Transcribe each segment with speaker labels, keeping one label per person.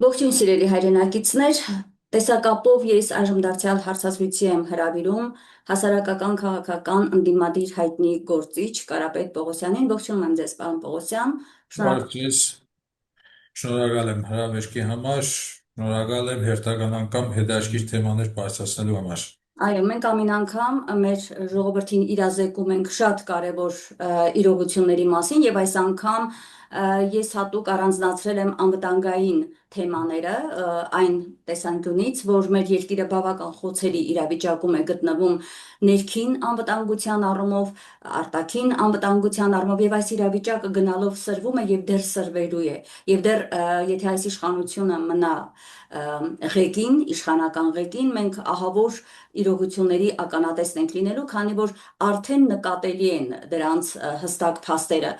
Speaker 1: Ողջույն սիրելի հայրենակիցներ, տեսակապով ես այժմ դարձյալ հարցազրույցի եմ հրավիրում հասարակական քաղաքական ընդդիմադիր հայտնի գործիչ Կարապետ Պողոսյանին։ Ողջունում եմ ձեզ, պարոն Պողոսյան։
Speaker 2: Բարև ձեզ, շնորհակալ եմ հրավերքի համար, շնորհակալ եմ հերթական անգամ հետաքրքիր թեմաներ բարձրացնելու համար։
Speaker 1: Այո, մենք ամեն անգամ մեր ժողովրդին իրազեկում ենք շատ կարևոր իրողությունների մասին եւ այս անգամ ես հատուկ առանձնացրել եմ անվտանգային թեմաները այն տեսանկյունից, որ մեր երկիրը բավական խոցելի իրավիճակում է գտնվում ներքին անվտանգության առումով, արտաքին անվտանգության առումով եւ այս իրավիճակը գնալով սրվում է եւ դեռ սրվելու է եւ դեռ եթե այս իշխանությունը մնա ղեկին, իշխանական ղեկին, մենք ահավոր իրողությունների ականատեսն ենք լինելու, քանի որ արդեն նկատելի են դրանց հստակ փաստերը։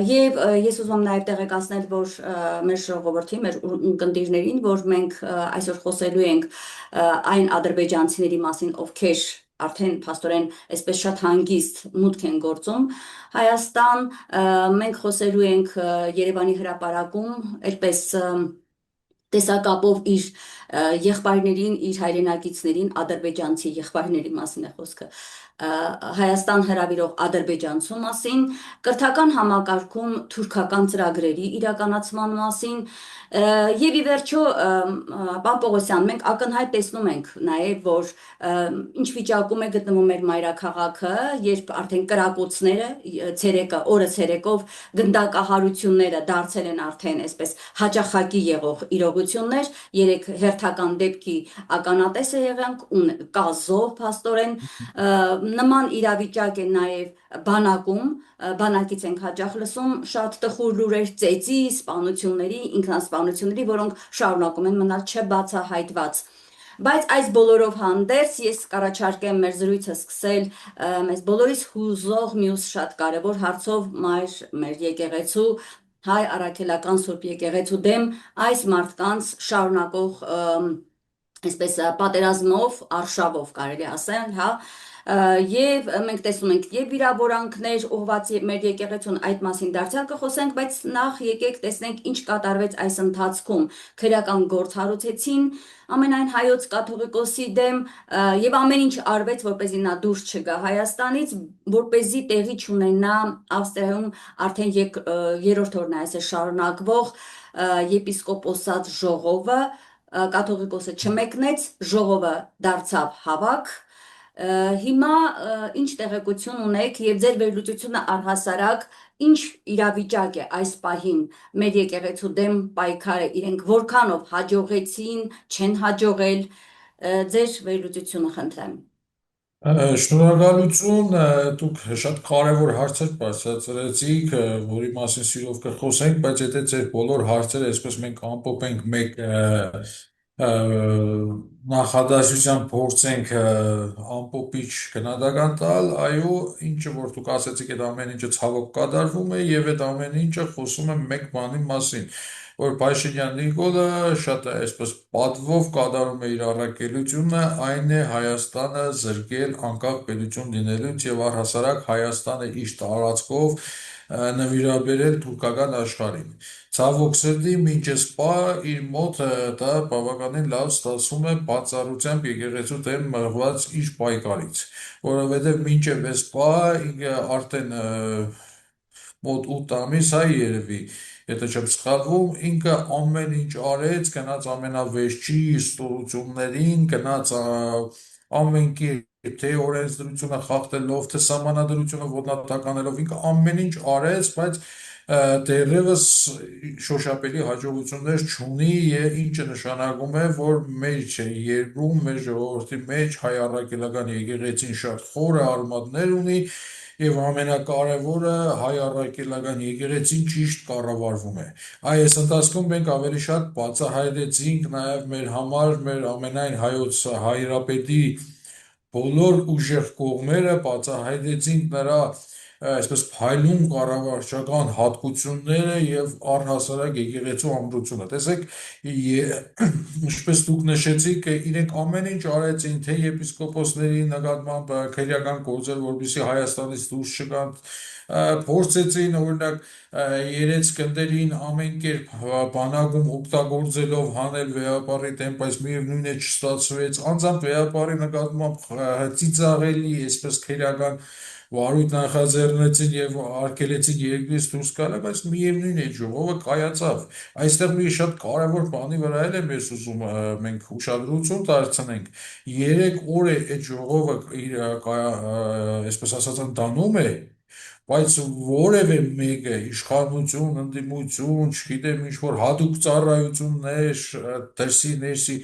Speaker 1: Եվ ես ուզում եմ նաև տեղեկացնել, որ մեր ժողովրդին, մեր ունկնդիրներին, որ մենք այսօր խոսելու ենք այն ադրբեջանցիների մասին, ովքեր արդեն փաստորեն այսպես շատ հանգիստ մուտք են գործում Հայաստան, մենք խոսելու ենք Երևանի հրապարակում, այդպես տեսակապով իր եղբայրներին, իր հայրենակիցներին, ադրբեջանցի եղբայրների մասին է խոսքը, Հայաստան հրավիրող ադրբեջանցու մասին, կրթական համակարգում թուրքական ծրագրերի իրականացման մասին, եւ ի վերջո, պարոն Պողոսյան, մենք ակնհայտ տեսնում ենք նաեւ, որ ինչ վիճակում է գտնվում մեր մայրաքաղաքը, երբ արդեն կրակոցները օրը ցերեկով գնդակահարությունները դարձել են արդեն այսպես հաճախակի եղող իրողություններ, երեք հերթական դեպքի ականատես է եղանք ու կա զոհ փաստորեն, նման իրավիճակ է նաեւ բանակում, բանակից ենք հաճախ լսում շատ տխուր լուրեր ծեծի, սպանությունների, ինքնասպանությունների, որոնք շարունակում են մնալ չբացահայտված։ Բայց այս բոլորով հանդերձ ես կառաջարկեմ մեր զրույցը սկսել մեզ բոլորիս հուզող մյուս շատ կարևոր հարցով մեր եկեղեցու հայ առաքելական Սուրբ եկեղեցու դեմ այս մարդկանց շարունակող այսպես պատերազմով, արշավով կարելի ասել, հա, եւ մենք տեսնում ենք եւ վիրավորանքներ ուղղված մեր եկեղեցուն այդ մասին դարձյալ կխոսենք, բայց նախ եկեք տեսնենք ինչ կատարվեց այս ընթացքում։ Քրեական գործ հարուցեցին ամենայն հայոց կաթողիկոսի դեմ եւ ամեն ինչ արվեց, որպեսզի նա դուրս չգա Հայաստանից, որպեսզի տեղի չունենա Ավստրիայում արդեն երրորդ օրն է այս շարունակվող եպիսկոպոսած ժողովը, կաթողիկոսը չմեկնեց, ժողովը դարձավ հավաք։ Հիմա ինչ տեղեկություն ունեք եւ ձեր վերլուծությունը առհասարակ ինչ իրավիճակ է այս պահին մեր եկեղեցու դեմ պայքարը, իրենք որքանով հաջողեցին, չեն հաջողել, ձեր վերլուծությունը խնդրեմ։
Speaker 2: Շնորհակալություն, դուք շատ կարևոր հարցեր բարձրացրեցիք, որի մասին սիրով կխոսենք, բայց եթե ձեր բոլոր հարցերը այսպես մենք ամփոփենք մեկ նախադասության փորձենք ամփոփիչ գնահատական տալ, այո, ինչը որ դուք ասացիք, այդ ամեն ինչը ցավոք կատարվում է եւ այդ ամեն ինչը խոսում է մեկ բանի մասին, որ Փաշինյան Նիկոլը շատ այսպես պատվով կատարում է իր առաքելությունը, այն է Հայաստանը զրկել անկախ պետություն լինելուց եւ առհասարակ Հայաստանը իր տարածքով նվիրաբերել թուրքական աշխարհին։ Ցավոք սրտի մինչ սպա իր մոտ դա բավականին լավ ստացվում է բացառությամբ եկեղեցու դեմ մղված իր պայքարից, որովհետև մինչև սպա ինքը արդեն մոտ 8 ամիս հայ երևի, եթե չեմ սխալվում, ինքը ամեն ինչ արեց, գնաց ամենավերջի ստորություններին, գնաց ամեն կերպ թե օրենսդրությունը խախտելով, թե սահմանադրությունը ոտնատականելով, ինքը ամեն ինչ արեց, բայց դեռևս շոշափելի հաջողություններ չունի, ինչը նշանակում է, որ մեր երկրում, մեր ժողովրդի մեջ հայ առաքելական եկեղեցին շատ խորը արմատներ ունի եւ ամենակարևորը հայ առաքելական եկեղեցին ճիշտ կառավարվում է։ Այս ընթացքում մենք ավելի շատ բացահայտեցինք նաեւ մեր համար, մեր ամենայն հայոց հայրապետի բոլոր ուժեղ կողմերը, բացահայտեցինք նրա այսպես փայլուն կառավարչական հատկությունները եւ առհասարակ եկեղեցու ամրությունը։ Տեսեք, ինչպես դուք նշեցիք, իրենք ամեն ինչ արեցին, թե եպիսկոպոսների նկատմամբ քրեական գործեր, որպեսզի Հայաստանից դուրս չգան, փորձեցին օրինակ երեց գնդերին ամեն կերպ բանակում օգտագործելով հանել վեհապարի դեմ, բայց միևնույն է չստացվեց, անձամբ վեհապարի նկատմամբ ծիծաղելի, այսպես քրեական վարույթ նախաձեռնեցին եւ արգելեցին երկրից դուրս գալը, բայց միևնույն է ժողովը կայացավ։ Այստեղ մի շատ կարևոր բանի վրա էլ եմ ես ուզում մենք ուշադրություն դարձնենք։ 3 օր է այդ ժողովը իր այսպես ասած դանում է, բայց որևէ մեկը իշխանություն, ընդդիմություն, չգիտեմ, ինչ որ հատուկ ծառայություններ, դրսի ներսի,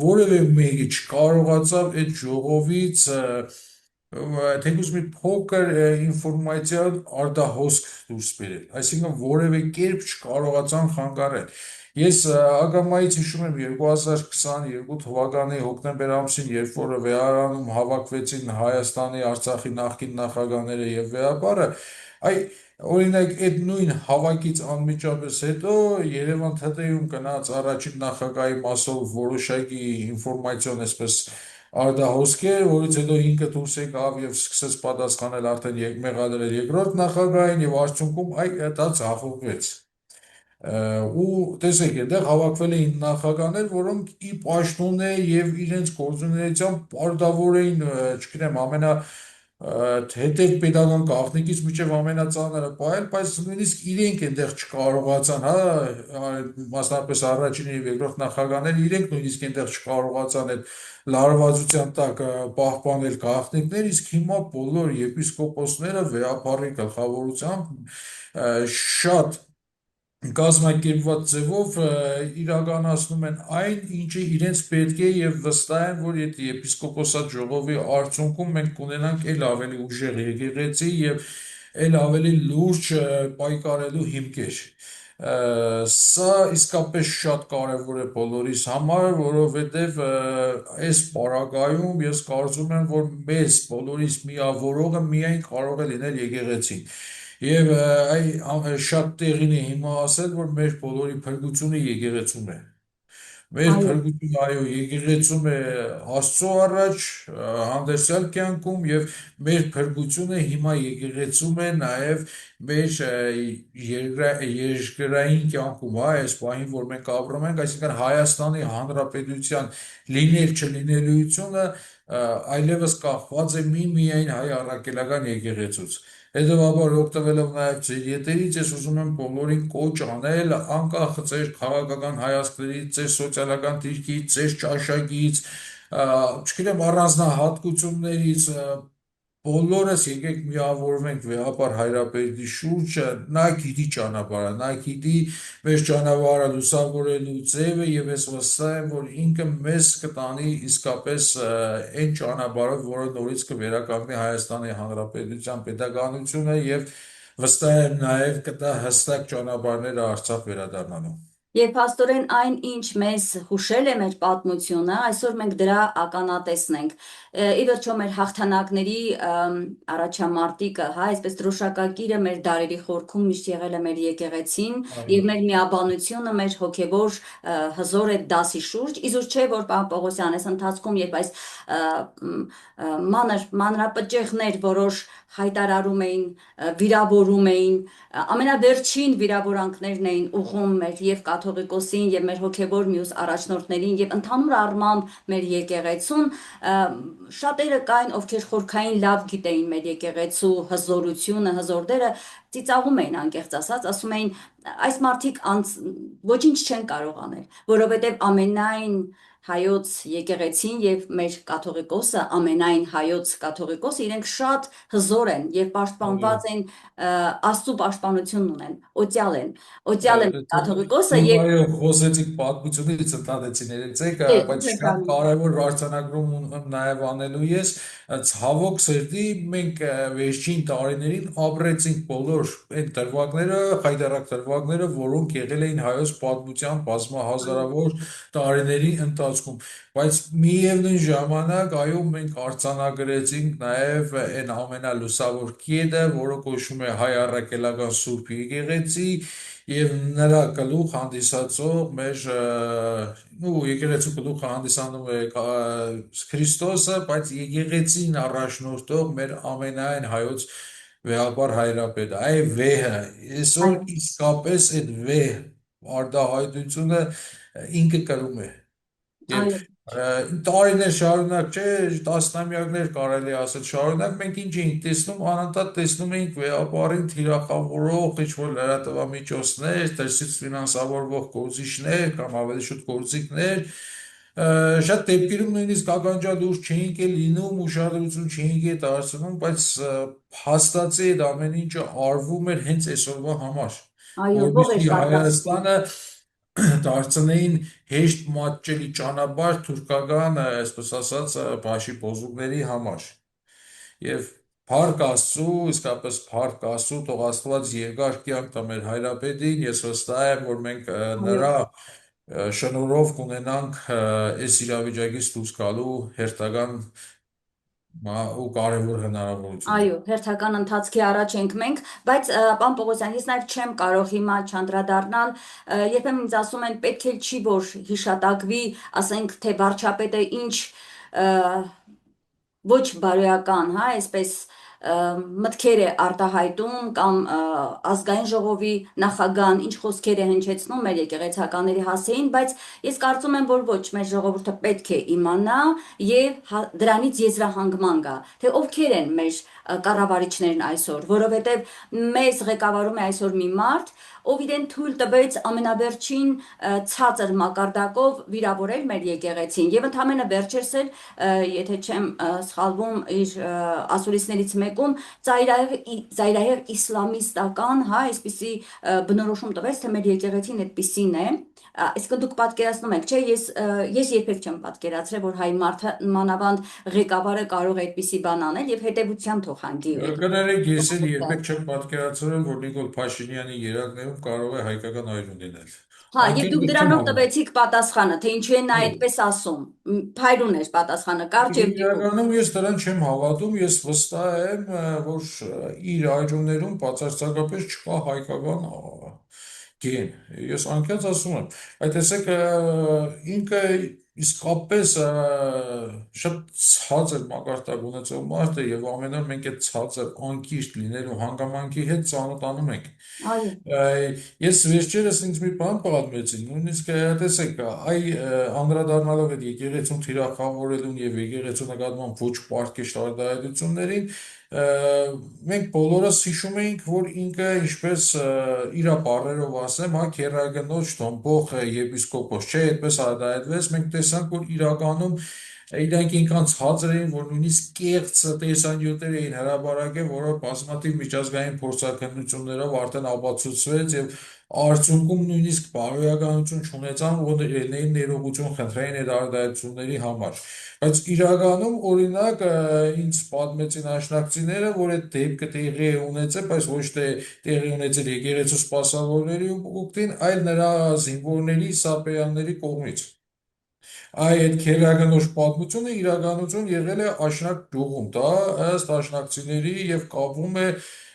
Speaker 2: որևէ մեկը չկարողացավ այդ ժողովից թեկուզ մի փոքր ինֆորմացիա արտահոսք դուրս բերել, այսինքն որևէ կերպ չկարողացան խանգարել։ Ես ակամայից հիշում եմ 2022 թվականի հոկտեմբեր ամսին, երբ որ Վեհարանում հավաքվեցին Հայաստանի, Արցախի նախկին նախագահները եւ Վեհապարը, օրինակ այդ նույն հավաքից անմիջապես հետո Երևան ԹՏ-ում գնաց առաջին նախագահի մասով որոշակի ինֆորմացիոն այսպես արտահոսքեր, որից հետո ինքը դուրս եկավ եւ սկսեց պատասխանել արդեն մեղադրել երկրորդ նախագահին եւ արդյունքում դա ցախողվեց։ Ու տեսեք, այնտեղ հավաքվել էին նախագահներ, որոնք ի պաշտոնե եւ իրենց գործունեությամբ պարտավոր էին, չգիտեմ, հետև պետական գաղտնիքից մինչև ամենածանրը պահել, բայց նույնիսկ իրենք այնտեղ չկարողացան, մասնավորապես առաջին եւ երկրորդ նախագահները իրենք նույնիսկ այնտեղ չկարողացան այդ լարվածության տակ պահպանել գաղտնիքներ, իսկ հիմա բոլոր եպիսկոպոսները վեհապարի գլխավորությամբ շատ կազմակերպված ձևով իրականացնում են այն, ինչը իրենց պետք է եւ վստահ են, որ այդ եպիսկոպոսատ ժողովի արդյունքում մենք կունենանք էլ ավելի ուժեղ եկեղեցի եւ էլ ավելի լուրջ պայքարելու հիմքեր։ Սա իսկապես շատ կարևոր է բոլորիս համար, որովհետև այս պարագայում ես կարծում եմ, որ մեզ բոլորիս միավորողը միայն կարող է լինել եկեղեցին։ Եվ շատ տեղին է հիմա ասել, որ մեր բոլորի փրկությունը եկեղեցում է։ Մեր
Speaker 1: Այո,
Speaker 2: փրկությունը, այո, եկեղեցում է Աստծո առաջ, հանդերձյալ կյանքում եւ մեր փրկությունը հիմա եկեղեցում է նաեւ մեր երկրային կյանքում, այս պահին, որ մենք ապրում ենք, այսինքն Հայաստանի Հանրապետության լինել չլինելիությունը այլևս կախված է միայն հայ առաքելական եկեղեցուց։ Հետևաբար օգտվելով նաև ձեր եթերից, ես ուզում եմ բոլորին կոչ անել, անկախ ձեր քաղաքական հայացքներից, ձեր սոցիալական դիրքից, ձեր ճաշակից, չգիտեմ, առանձնահատկություններից, բոլորս եկեք միավորվենք Վեհապար Հայրապետի շուրջը, նա գիտի ճանապարհը, նա գիտի մեր ճանապարհը լուսավորելու ձևը եւ ես վստահ եմ, որ ինքը մեզ կտանի իսկապես այն ճանապարհով, որը նորից կվերականգնի Հայաստանի Հանրապետության պետականությունը եւ վստահ եմ նաեւ կտա հստակ ճանապարհները Արցախ վերադառնալու։
Speaker 1: Եվ փաստորեն այն, ինչ մեզ հուշել է մեր պատմությունը, այսօր մենք դրա ականատեսն ենք։ Ի վերջո մեր հաղթանակների առաջամարտիկը, այսպես դրոշակակիրը մեր դարերի խորքում միշտ եղել է մեր եկեղեցին եւ մեր միաբանությունը, մեր հոգեվոր հզոր է դասի շուրջ։ Իզուր չէ, որ պարոն Պողոսյան, այս ընթացքում, երբ այս մանրապճեղներ որոշ հայտարարում էին, վիրավորում էին, ամենավերջին վիրավորանքներն էին ուղղում մեր եւ կաթողիկոսին եւ մեր հոգեվոր մյուս առաջնորդներին եւ ընդհանուր առմամբ մեր եկեղեցուն, շատերը կային, ովքեր խորքային լավ գիտեին մեր եկեղեցու հզորությունը, հզորդերը, ծիծաղում էին անկեղծ ասած, ասում էին այս մարդիկ ոչինչ չեն կարող անել, որովհետեւ ամենայն հայոց եկեղեցին եւ մեր կաթողիկոսը, ամենայն հայոց կաթողիկոսը իրենք շատ հզոր են եւ պաշտպանված են, Աստծո պաշտպանություն ունեն, օծյալ են կաթողիկոսը
Speaker 2: Դուք
Speaker 1: եւ
Speaker 2: այո խոսեցիք պատմությունից ընդհանեցին երեցեք, բայց շատ կարևոր արձանագրում ունեմ նաև անելու ես, ցավոք սրտի մենք վերջին տարիներին ապրեցինք բոլոր որ այն դրվագները, խայտարակ դրվագները, որոնք եղել էին հայոց պատմության բազմահազարավոր տարիների ընթացքում, բայց միևնույն ժամանակ այո մենք արձանագրեցինք նաև այն ամենալուսավոր կետը, որը կոչվում է հայ առաքելական Սուրբ Եկեղեցի եւ նրա գլուխ հանդիսացող մեր եկեղեցու գլուխը հանդիսանում է Քրիստոսը, բայց եկեղեցին առաջնորդող մեր ամենայն հայոց վեհապար հայրապետը, այ վեհը, այսօր
Speaker 1: Այո,
Speaker 2: իսկապես այդ վեհ արդահայտությունը ինքը կրում է եւ
Speaker 1: այո,
Speaker 2: տարիներ շարունակ, չէ, տասնամյակներ կարելի ասել շարունակ մենք ինչ էինք տեսնում, անընդհատ տեսնում էինք վեհապարին թիրախավորող ինչ-որ լրատվամիջոցներ, դրսից ֆինանսավորվող գործիչներ կամ ավելի շուտ գործիքներ, շատ դեպքերում նույնիսկ ականջալուր չէինք էլ լինում, ուշադրություն չէինք էլ դարձնում, բայց փաստացի այդ ամեն ինչը արվում էր հենց այսօրվա համար,
Speaker 1: այո, ո՞վ էր
Speaker 2: որովհետեւ
Speaker 1: պատրաստվում։
Speaker 2: Հայաստանը դարձնեին հեշտ մատչելի ճանապարհ թուրքական, այսպես ասած, բաշի բոզուկների համար։ Եվ փառք Աստծո, իսկապես փառք Աստծո, թող Աստված երկար կյանք տա մեր հայրապետին, ես վստահ եմ, որ մենք
Speaker 1: Այո,
Speaker 2: նրա շնորհով կունենանք այս իրավիճակից դուրս գալու հերթական ու կարևոր հնարավորություններ։
Speaker 1: այո, հերթական ընթացքի առաջ ենք մենք, բայց պարոն Պողոսյան, ես նաև չեմ կարող հիմա չանդրադառնալ, երբեմն ինձ ասում են պետք էլ չի որ հիշատակվի, ասենք թե վարչապետը ինչ ը, ոչ բարոյական, հա, այսպես մտքեր է արտահայտում կամ ազգային ժողովի նախագահան ինչ խոսքեր է հնչեցնում մեր եկեղեցականների հասեին, բայց ես կարծում եմ, որ ոչ, մեր ժողովուրդը պետք է իմանա եւ դրանից եզրահանգման գա, թե ովքեր են մեր կառավարիչներն այսօր, որովհետեւ մեզ ղեկավարում է այսօր մի մարդ, ով իրեն թույլ տվեց ամենավերջին ցածր մակարդակով վիրավորել մեր եկեղեցին եւ ընդհանրապես վերջերս էլ եթե չեմ սխալվում իր ասուլիսներից մեկում ծայրահեղ իսլամիստական, հա, այսպիսի բնորոշում տվեց, թե մեր եկեղեցին այդպիսին է, այսինքն դուք պատկերացնում եք, չէ, ես երբեք չեմ պատկերացրել, որ հայ մարդը մանավանդ ղեկավարը կարող է այդպիսի բան անել եւ հետեւության թող հանգի
Speaker 2: Կներեք, ես էլ երբեք չեմ պատկերացրել, որ Նիկոլ Փաշինյանի երակներում կարող է հայկական այրուն լինել։
Speaker 1: Հա, եւ
Speaker 2: Անկեղծ
Speaker 1: դուք
Speaker 2: չեմ
Speaker 1: դրանով
Speaker 2: համարում։
Speaker 1: տվեցիք պատասխանը, թե ինչու է նա այդպես ասում։ Փայլուն էր պատասխանը, կարճ եւ դիպուկ։
Speaker 2: Իրականում ես դրան չեմ հավատում, ես վստահ եմ, որ իր այրումներում բացարձակապես չկա հայկական գեն։ Ես անկեղծ ասում եմ, այդ տեսեք ինքը իսկապես շատ ցածր մակարդակ ունեցող մարդ է եւ ամեն օր մենք այդ ցածր անկիրք լինելու հանգամանքի հետ ծանոթանում ենք։
Speaker 1: Այո,
Speaker 2: Ես վերջերս ինձ մի բան պատմեցին, նույնիսկ տեսեք, անդրադառնալով այդ եկեղեցուն թիրախավորելուն եւ եկեղեցու նկատմամբ ոչ պարտքեշտ արտահայտություններին, մենք բոլորս հիշում էինք, որ ինքը ինչպես իր բառերով ասեմ, հա, քերագնոջ Դոմբոխ եպիսկոպոս, չէ, այդպես արտահայտվեց, մենք տեսանք, որ իրականում իրանք ինքան ցածր էին, որ նույնիսկ կեղծ տեսանյութեր էին հրապարակել, որը բազմաթիվ միջազգային փորձաքննություններով արդեն ապացուցվեց եւ արդյունքում նույնիսկ բարոյականություն չունեցան, որ ելնեին ներողություն խնդրեին այդ արտահայտությունների համար։ Բայց իրականում օրինակ ինձ պատմեցին աշնակցիները, որ այդ դեպքը տեղի է ունեցել, բայց ոչ թե տեղի ունեցել եկեղեցու սպասավորների օգտին, այլ նրա զինվորների, սապեյանների կողմից։ Այդ քերականոչ պատմությունը իրականություն եղել է Աշնակ գյուղում, դա ըստ աշնակցիների եւ կապվում է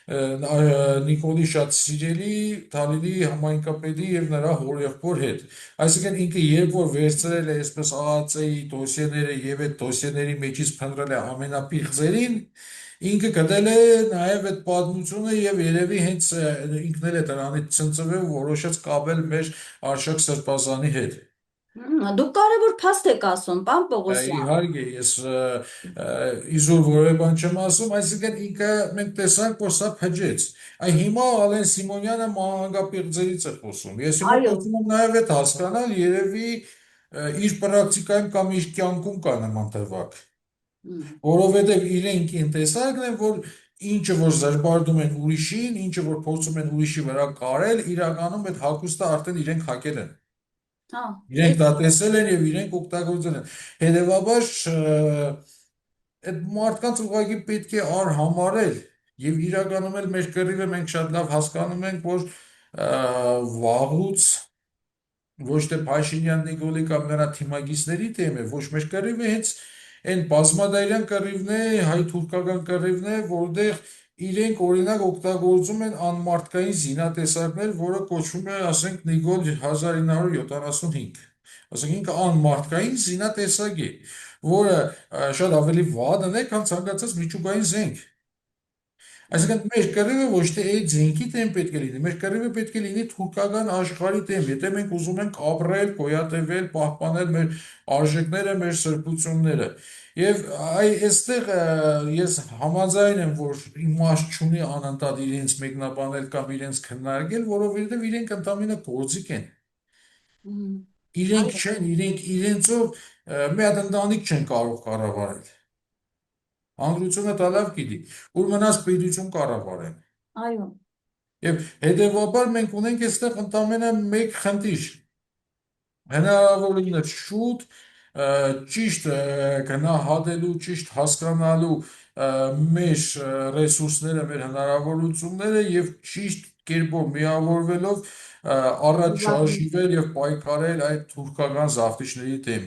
Speaker 2: Նիկոլի շատ սիրելի Թալինի համայնքապետի եւ նրա հորեղբոր հետ։ Այսինքն ինքը երբ որ վերցրել է այսպես ԱԱՑ-ի դոսիեները եւ այդ դոսիեների մեջից փնտրել է ամենապիղծերին, ինքը գտել է նաեւ այդ պատմությունը եւ երևի հենց ինքն էլ է դրանից ցնցվել ու որոշեց կապել մեր Արշակ Սրբազանի հետ։
Speaker 1: դուք կարևոր փաստ եք ասում, պարոն Պողոսյան։
Speaker 2: Իհարկե, ես իզուր որևէ բան չեմ ասում, այսինքն ինքը մենք տեսանք, որ սա փջեց։ Այ հիմա Ալեն Սիմոնյանը մանրանկապեղծերից է խոսում։ Ես հիմա
Speaker 1: Այո,
Speaker 2: փորձում եմ նաև այդ հասկանալ, երևի իր պրակտիկայում կամ իր կյանքում կա նման դրվագ, որովհետև իրենք ինտեսակն են, որ ինչը որ զրբարդում են ուրիշին, ինչը որ փորձում են ուրիշի վրա կարել, իրականում այդ հագուստը արդեն իրենք հագել են։
Speaker 1: հա,
Speaker 2: Իրենք դա տեսել են եւ իրենք օգտագործել են։ Հետևաբար այդ մարդկանց ուղղակի պետք է արհամարել Եվ իրականում էլ մեր կռիվը մենք շատ լավ հասկանում ենք, որ վաղուց ոչ թե Փաշինյան Նիկոլի կամ նրա թիմակիցների թեմ է, ոչ մեր կռիվը հենց այն բազմադարյան կռիվն է, հայ-թուրքական կռիվն է, որտեղ իրենք օրինակ օգտագործում են անմարդկային զինատեսակներ, որը կոչվում է, ասենք, Նիկոլ 1975։ Ասենք ինքը անմարդկային զինատեսակ է, որը շատ ավելի վատն է, քան ցանկացած միջուկային զենք։ Այսինքն մեր կռիվը ոչ թե այդ զենքի դեմ պետք է լինի, մեր կռիվը պետք է լինի թուրքական աշխարհի դեմ, եթե մենք ուզում ենք ապրել, գոյատևել, պահպանել մեր արժեքները, մեր սրբությունները։ Եվ այստեղ ես համաձայն եմ, որ իմաստ չունի անընդհատ իրենց մեկնաբանել կամ իրենց քննարկել, որովհետև իրենք ընդամենը գործիք են։
Speaker 1: Մ,
Speaker 2: Իրենք
Speaker 1: Այո,
Speaker 2: չեն, իրենք իրենցով մի հատ ընտանիք չեն կարող կառավարել։ Հանրությունը դա լավ գիտի, որ մնաց պետություն կառավարեն։
Speaker 1: այո,
Speaker 2: Եվ հետևաբար մենք ունենք այստեղ ընդամենը մեկ խնդիր, հնարավորինս շուտ ճիշտ գնահատելու, ճիշտ հասկանալու մեր ռեսուրսները, մեր հնարավորությունները եւ ճիշտ կերպով միավորվելով առաջ
Speaker 1: ուղղակի։
Speaker 2: շարժիվել եւ պայքարել այդ թուրքական զավթիչների դեմ։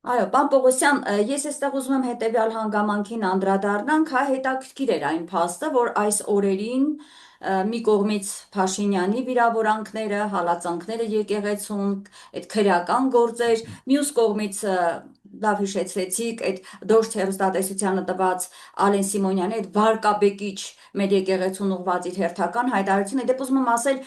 Speaker 1: Այո, պարոն Պողոսյան, ես այստեղ ուզում եմ հետևյալ հանգամանքին անդրադառնանք, հա հետաքրքիր էր այն փաստը, որ այս օրերին մի կողմից Փաշինյանի վիրավորանքները, հալածանքները եկեղեցում, այդ քրեական գործեր, մյուս կողմից լավ հիշեցրեցիք այդ դոշտ հեռուստատեսությանը տված Ալեն Սիմոնյանի այդ վարկաբեկիչ մեր եկեղեցուն ուղված իր հերթական հայտարարությունը, դեպ ուզում եմ ասել,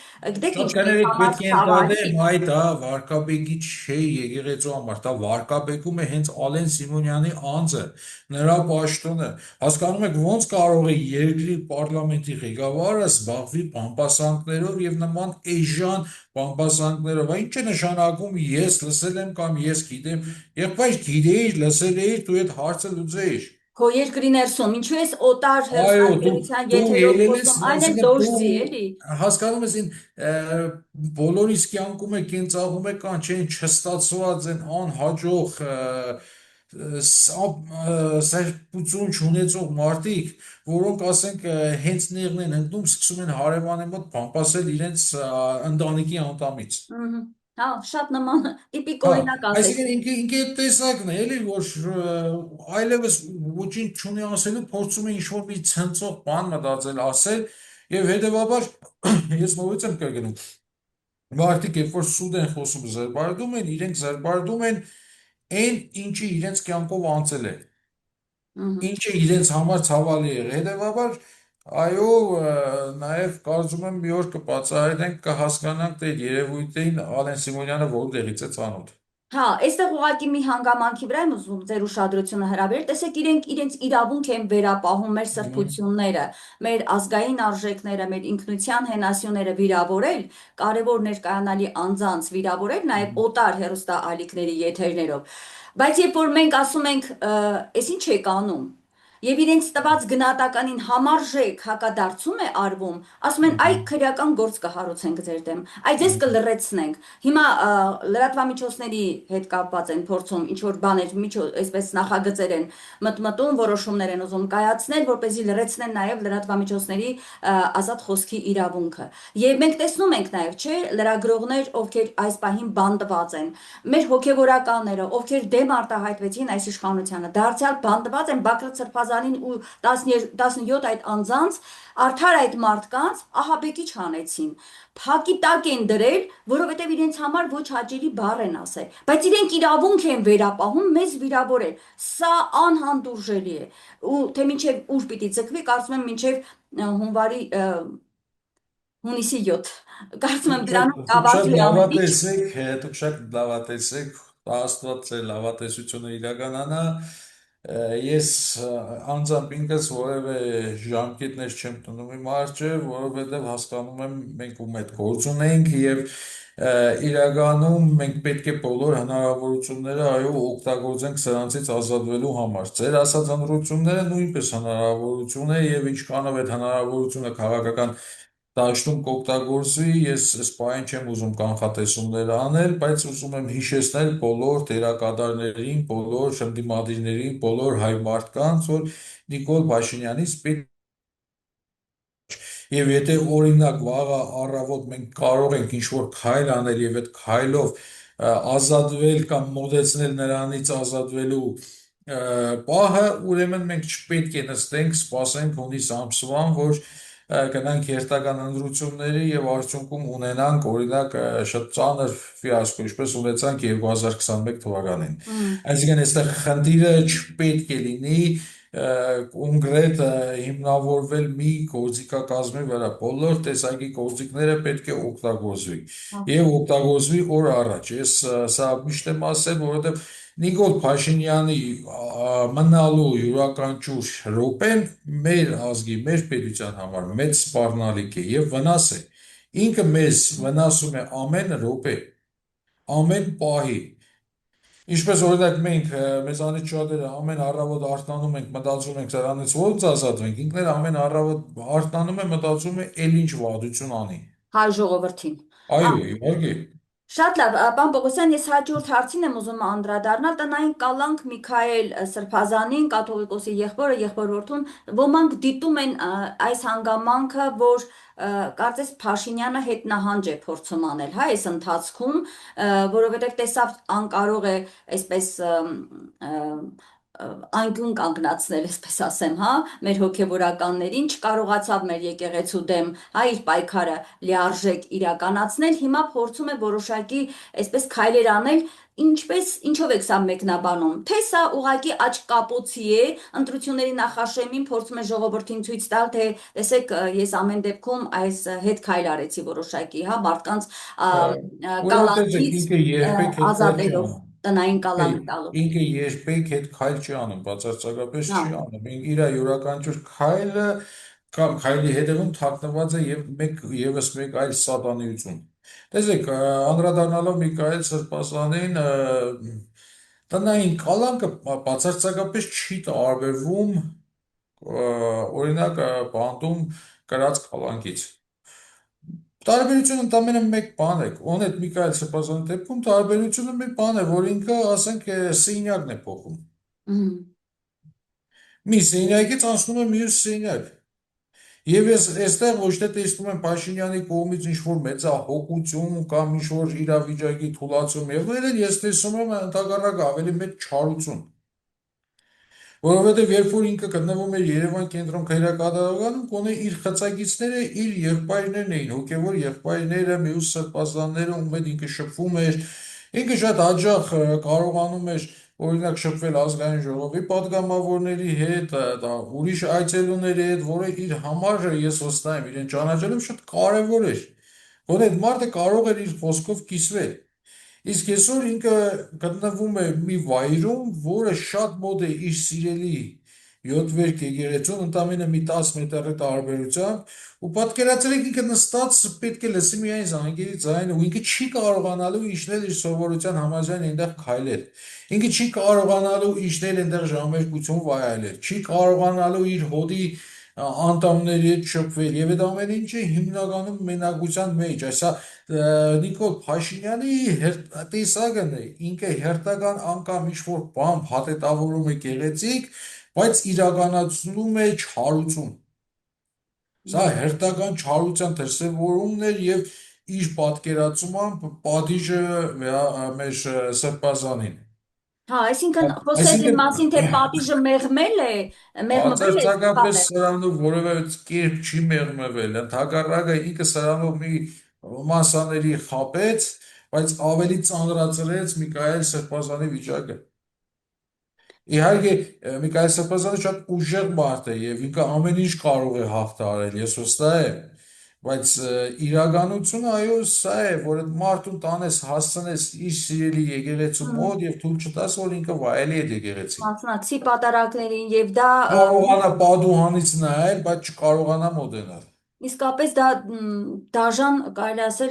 Speaker 1: գիտեք ինչ
Speaker 2: Շատ
Speaker 1: մեզ
Speaker 2: կներեք
Speaker 1: համար
Speaker 2: պետք է
Speaker 1: ցավալի։
Speaker 2: ընդհանրեմ, այ դա վարկաբեկի չէ եկեղեցու համար, դա վարկաբեկում է հենց Ալեն Սիմոնյանի անձը, նրա պաշտոնը։ Հասկանում եք ոնց կարող է երկրի պարլամենտի ղեկավարը զբաղվի բամբասանքներով եւ նման էժան բամբասանքներով։ Այն ինչ է նշանակում ես լսել եմ կամ ես գիտեմ, եղբայր գիտեիր, լսել էիր, դու այդ հարցը լուծեիր։
Speaker 1: Քո երկրի ներսում, ինչու ես օտար
Speaker 2: Այո, դու
Speaker 1: հեռուստաընկերության
Speaker 2: դու
Speaker 1: եթերով
Speaker 2: ելել ես,
Speaker 1: խոսում, այն էլ
Speaker 2: այսինքն
Speaker 1: դոշտի, էլի։
Speaker 2: դու հասկանում ես ին բոլորիս կյանքում է կենցաղում է կան չէ չստացված են անհաջող սերբություն չունեցող մարդիկ, որոնք ասենք հենց նեղն են ընկնում, սկսում են հարևանի մոտ բամբասել իրենց ընտանիքի անդամից։
Speaker 1: Ահա, հա, շատ նման տիպիկ
Speaker 2: Հա,
Speaker 1: օրինակ
Speaker 2: այսինքն
Speaker 1: ասեցիք։
Speaker 2: ինքը այդ տեսակն է, էլի, որ այլևս ոչինչ չունի ասելու, փորձում է ինչ-որ մի ցնցող բան մտածել ասել, եւ հետեւաբար ես նորից եմ կրկնում, մարդիկ երբ որ սուտ են խոսում, զրբարդում են, իրենք զրբարդում են այն, ինչը իրենց կյանքով անցել է,
Speaker 1: Ահա։
Speaker 2: ինչը իրենց համար ցավալի է, հետեւաբար այո, նաև կարծում եմ մի օր կբացահայտենք, կհասկանանք թե երևույթին Ալեն Սիմոնյանը որտեղից է ծանոթ։
Speaker 1: Հա, այստեղ ուղղակի մի հանգամանքի վրա եմ ուզում ձեր ուշադրությունը հրավիրել։ Տեսեք, իրենք իրենց իրավունք են վերապահում մեր
Speaker 2: Մгм.
Speaker 1: սրբությունները, մեր ազգային արժեքները, մեր ինքնության հենասյուները վիրավորել, կարևոր ներկայանալի անձանց վիրավորել, նաև օտար հեռուստաալիքների եթերներով։ Բայց երբ որ մենք ասում ենք, «Էս ինչ եք անում», եւ իրենց տված գնահատականին համարժեք հակադարձում է արվում, ասում են, այ
Speaker 2: Մгм.
Speaker 1: քրեական գործ կհարուցենք ձեր դեմ, այ ձեզ
Speaker 2: Մгм.
Speaker 1: կլրացնենք։ Հիմա լրատվամիջոցների հետ կապված են փորձում ինչ որ բաներ, այսպես նախագծեր են մտմտում, որոշումներ են ուզում կայացնել, որպեսզի լրացնեն նաև լրատվամիջոցների ազատ խոսքի իրավունքը։ Եվ մենք տեսնում ենք նաև, չէ, լրագրողներ, ովքեր այս պահին բանտված են, մեր հոգևորականները, ովքեր դեմ արտահայտվեցին այս իշխանությանը, դարձյալ բանտված են Բակրատ Սրբազանին ու 17 այդ անձանց, արդար այդ մարդկանց ահաբեկիչ հանեցին։ Փակի տակ են դրել, որովհետև իրենց համար ոչ հաճելի բառ են ասել, բայց իրենք իրավունք են վերապահում մեզ վիրավորել։ Սա անհանդուրժելի է։ Ու թե մինչև ուր պիտի ձգվի, կարծում եմ մինչև հունվարի հունիսի 7։ Կարծում եմ դրանով
Speaker 2: Դուք շատ
Speaker 1: կավարտվի ամեն ինչ։
Speaker 2: լավատես եք, դուք շատ լավատես եք, Աստված ձեր լավատեսությունը իրականանա։ Ես անձամբ ինքս որևէ ժամկետներ չեմ տնում իմ արջև, որովհետև հասկանում եմ մենք ում հետ գործ ունենք եւ իրականում մենք պետք է բոլոր հնարավորությունները այո օգտագործենք սրանցից ազատվելու համար։ Ձեր ասած հնարավորությունները նույնպես հնարավորություն է եւ ինչքանով այդ հնարավորությունը քաղաքական դաշտում կօգտագործվի, ես այս պահին չեմ ուզում կանխատեսումներ անել, բայց ուզում եմ հիշեցնել բոլոր դերակատարներին, բոլոր ընդդիմադիրներին, բոլոր հայ մարդկանց, որ Նիկոլ Փաշինյանից պետք Եվ եթե օրինակ վաղը առավոտ մենք կարող ենք ինչ-որ քայլ անել եւ այդ քայլով ազատվել կամ մոտեցնել նրանից ազատվելու պահը, ուրեմն մենք չպետք է նստենք, սպասենք հունիս ամսվան, որ գնանք հերթական ընտրությունների եւ արդյունքում ունենանք օրինակ շատ ծանր ֆիասկո, ինչպես ունեցանք 2021 թվականին։ Այսինքն այստեղ խնդիրը չպետք է լինի կոնկրետ հիմնավորվել մի գործիքակազմի վրա, բոլոր տեսակի գործիքները պետք է օգտագործվի եւ օգտագործվի օր առաջ։ Ես սա միշտ եմ ասել, որովհետեւ Նիկոլ Փաշինյանի մնալու յուրաքանչյուր րոպեն մեր ազգի, մեր պետության համար մեծ սպառնալիք է եւ վնաս է։ Ինքը մեզ վնասում է ամեն րոպե, ամեն պահի։ Ինչպես օրինակ մենք մեզանից շատերը ամեն առավոտ արթնանում ենք, մտածում ենք սրանից ո՞նց ազատվենք, ինքն էլ ամեն առավոտ արթնանում է, մտածում է էլ ինչ վատություն անի։
Speaker 1: Հայ ժողովրդին։
Speaker 2: Այո, իհարկե։
Speaker 1: Շատ լավ, պարոն Պողոսյան, ես հաջորդ հարցին եմ ուզում անդրադառնալ տնային կալանք Միքայել Սրբազանին, կաթողիկոսի եղբորը, եղբորորդուն, ոմանք դիտում են այս հանգամանքը, որ կարծես Փաշինյանը հետնահանջ է փորձում անել, հա, այս ընթացքում, որովհետև տեսավ անկարող է այսպես անկյուն կանգնացնել, այսպես ասեմ, հա, մեր հոգևորականներին, չկարողացավ մեր եկեղեցու դեմ, հա, իր պայքարը լիարժեք իրականացնել, հիմա փորձում է որոշակի այսպես քայլեր անել, ինչով եք սա մեկնաբանում, թե սա ուղղակի աչք կապոցի է, ընտրությունների նախաշեմին փորձում է ժողովրդին ցույց տալ, թե տեսեք, ես ամեն դեպքում այս հետ քայլ արեցի որոշակի, հա, մարդկանց
Speaker 2: Ուրեմն
Speaker 1: կալանքից
Speaker 2: ինքը երբեք հետ քայլ չի
Speaker 1: ազատելով
Speaker 2: անում։
Speaker 1: տնային կալանք տալու։
Speaker 2: Ինքը երբեք հետ քայլ չի անում, բացարձակապես
Speaker 1: Հա,
Speaker 2: չի անում։ Իր յուրաքանչյուր քայլը կամ քայլի հետևում թաքնված է եւս մեկ այլ սատանայություն։ Տեսեք, անդրադառնալով Միքայել Սրբազանին, տնային կալանքը բացարձակապես չի տարբերվում օրինակ բանդում կրած կալանքից։ Տարբերությունը ընդամենը մեկ բան է, օրինակ Միքայել Սրբազանի դեպքում տարբերությունը մի բան է, որ ինքը, ասենք, սենյակն է փոխում։ Մի սենյակից անցնում է մյուս սենյակ։ Եվ ես այստեղ ոչ թե տեսնում եմ Փաշինյանի կողմից ինչ-որ մեծահոգություն կամ ինչ-որ իրավիճակի թուլացում եւ այլն, ես տեսնում եմ ընդհանրապես ավելի մեծ չարություն։ Որովհետև երբ որ ինքը գտնվում էր Երևան կենտրոն քայլակատարողանում, կոնե իր խցագիցները իր եղբայրներն էին, հոգևոր եղբայրները, մյուս սրբազանները, ում հետ ինքը շփվում էր, ինքը շատ հաճախ կարողանում էր օրինակ շփվել ազգային ժողովի падգամավորների հետ, ուրիշ այցելուների հետ, որը իր համար ես վստահ եմ, իրեն ճանաչելով շատ կարևոր էր, որ այդ մարդը կարող էր իր խոսքով կիսվել։ Իսկ այսօր ինքը գտնվում է մի վայրում, որը շատ մոտ է իր սիրելի յոթվերկ եկեղեցուն, ընդամենը մի 10 մետրի տարբերությամբ, ու պատկերացրեք ինքը նստած պետք է լսի միայն զանգերի ձայնը, ու ինքը չի կարողանալու իջնել իր սովորության համաձայն այնտեղ քայլել։ Ինքը չի կարողանալու իջնել այնտեղ ժամերկություն վայելել, չի կարողանալու իր հոդի անդամների հետ շփվել եւ այդ ամեն ինչը հիմնականում մենակության մեջ, այսա Նիկոլ Փաշինյանի տեսակն է, ինքը հերթական անգամ ինչ-որ բան փաթեթավորում է գեղեցիկ, բայց իրականացնում է չարություն։ Սա հերթական չարության դրսևորումն էր եւ իր պատկերացումամբ պատիժը մեր Սրբազանին։
Speaker 1: հա, այսինքն խոսեց այն
Speaker 2: Այսինքն
Speaker 1: մասին, թե պատիժը մեղմվել է
Speaker 2: բացարձակապես
Speaker 1: սպանել։
Speaker 2: սրանով որևէ կերպ չի մեղմվել, ընդհակառակը ինքը սրանով մի մասաների խապեց, բայց ավելի ծանրացրեց Միքայել Սրբազանի վիճակը։ Իհարկե, Միքայել Սրբազանը շատ ուժեղ մարդ է եւ ինքը ամեն ինչ կարող է հաղթահարել, ես վստահ եմ, բայց իրականությունը այո սա է, որ այդ մարդուն տանես հասցնես իր սիրելի եկեղեցու մոտ եւ թույլ չտաս, որ ինքը վայելի այդ եկեղեցին։
Speaker 1: Մասնակցի պատարակներին եւ դա
Speaker 2: Կարողանա պատուհանից նայել, բայց չկարողանա մոտենալ։
Speaker 1: իսկապես դա դաժան կարելի ասել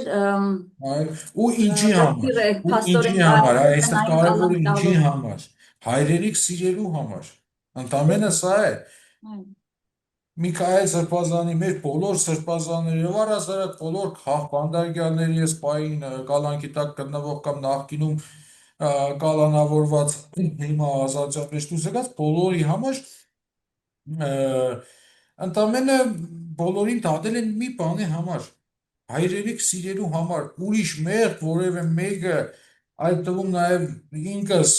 Speaker 2: Ու ինչի համար,
Speaker 1: դեպքեր է
Speaker 2: ու ինչի
Speaker 1: փաստորեն
Speaker 2: համար,
Speaker 1: կայացել
Speaker 2: այստեղ
Speaker 1: տնային
Speaker 2: կարևորը
Speaker 1: կալանք
Speaker 2: ինչի
Speaker 1: տալու։
Speaker 2: համար, հայրենիք սիրելու համար, ընդամենը սա է, Միքայել Սրբազանի, մեր բոլոր սրբազանները, եւ առհասարակ բոլոր քաղբանդարգյալների այս պահին կալանքի տակ գտնվող կամ նախկինում կալանավորված հիմա ազատության մեջ դուրս եկած բոլորի համար ընդամենը բոլորին դատել են մի բանի համար, հայրենիք սիրելու համար, ուրիշ մեղք որևէ մեկը, այդ թվում նաև ինքս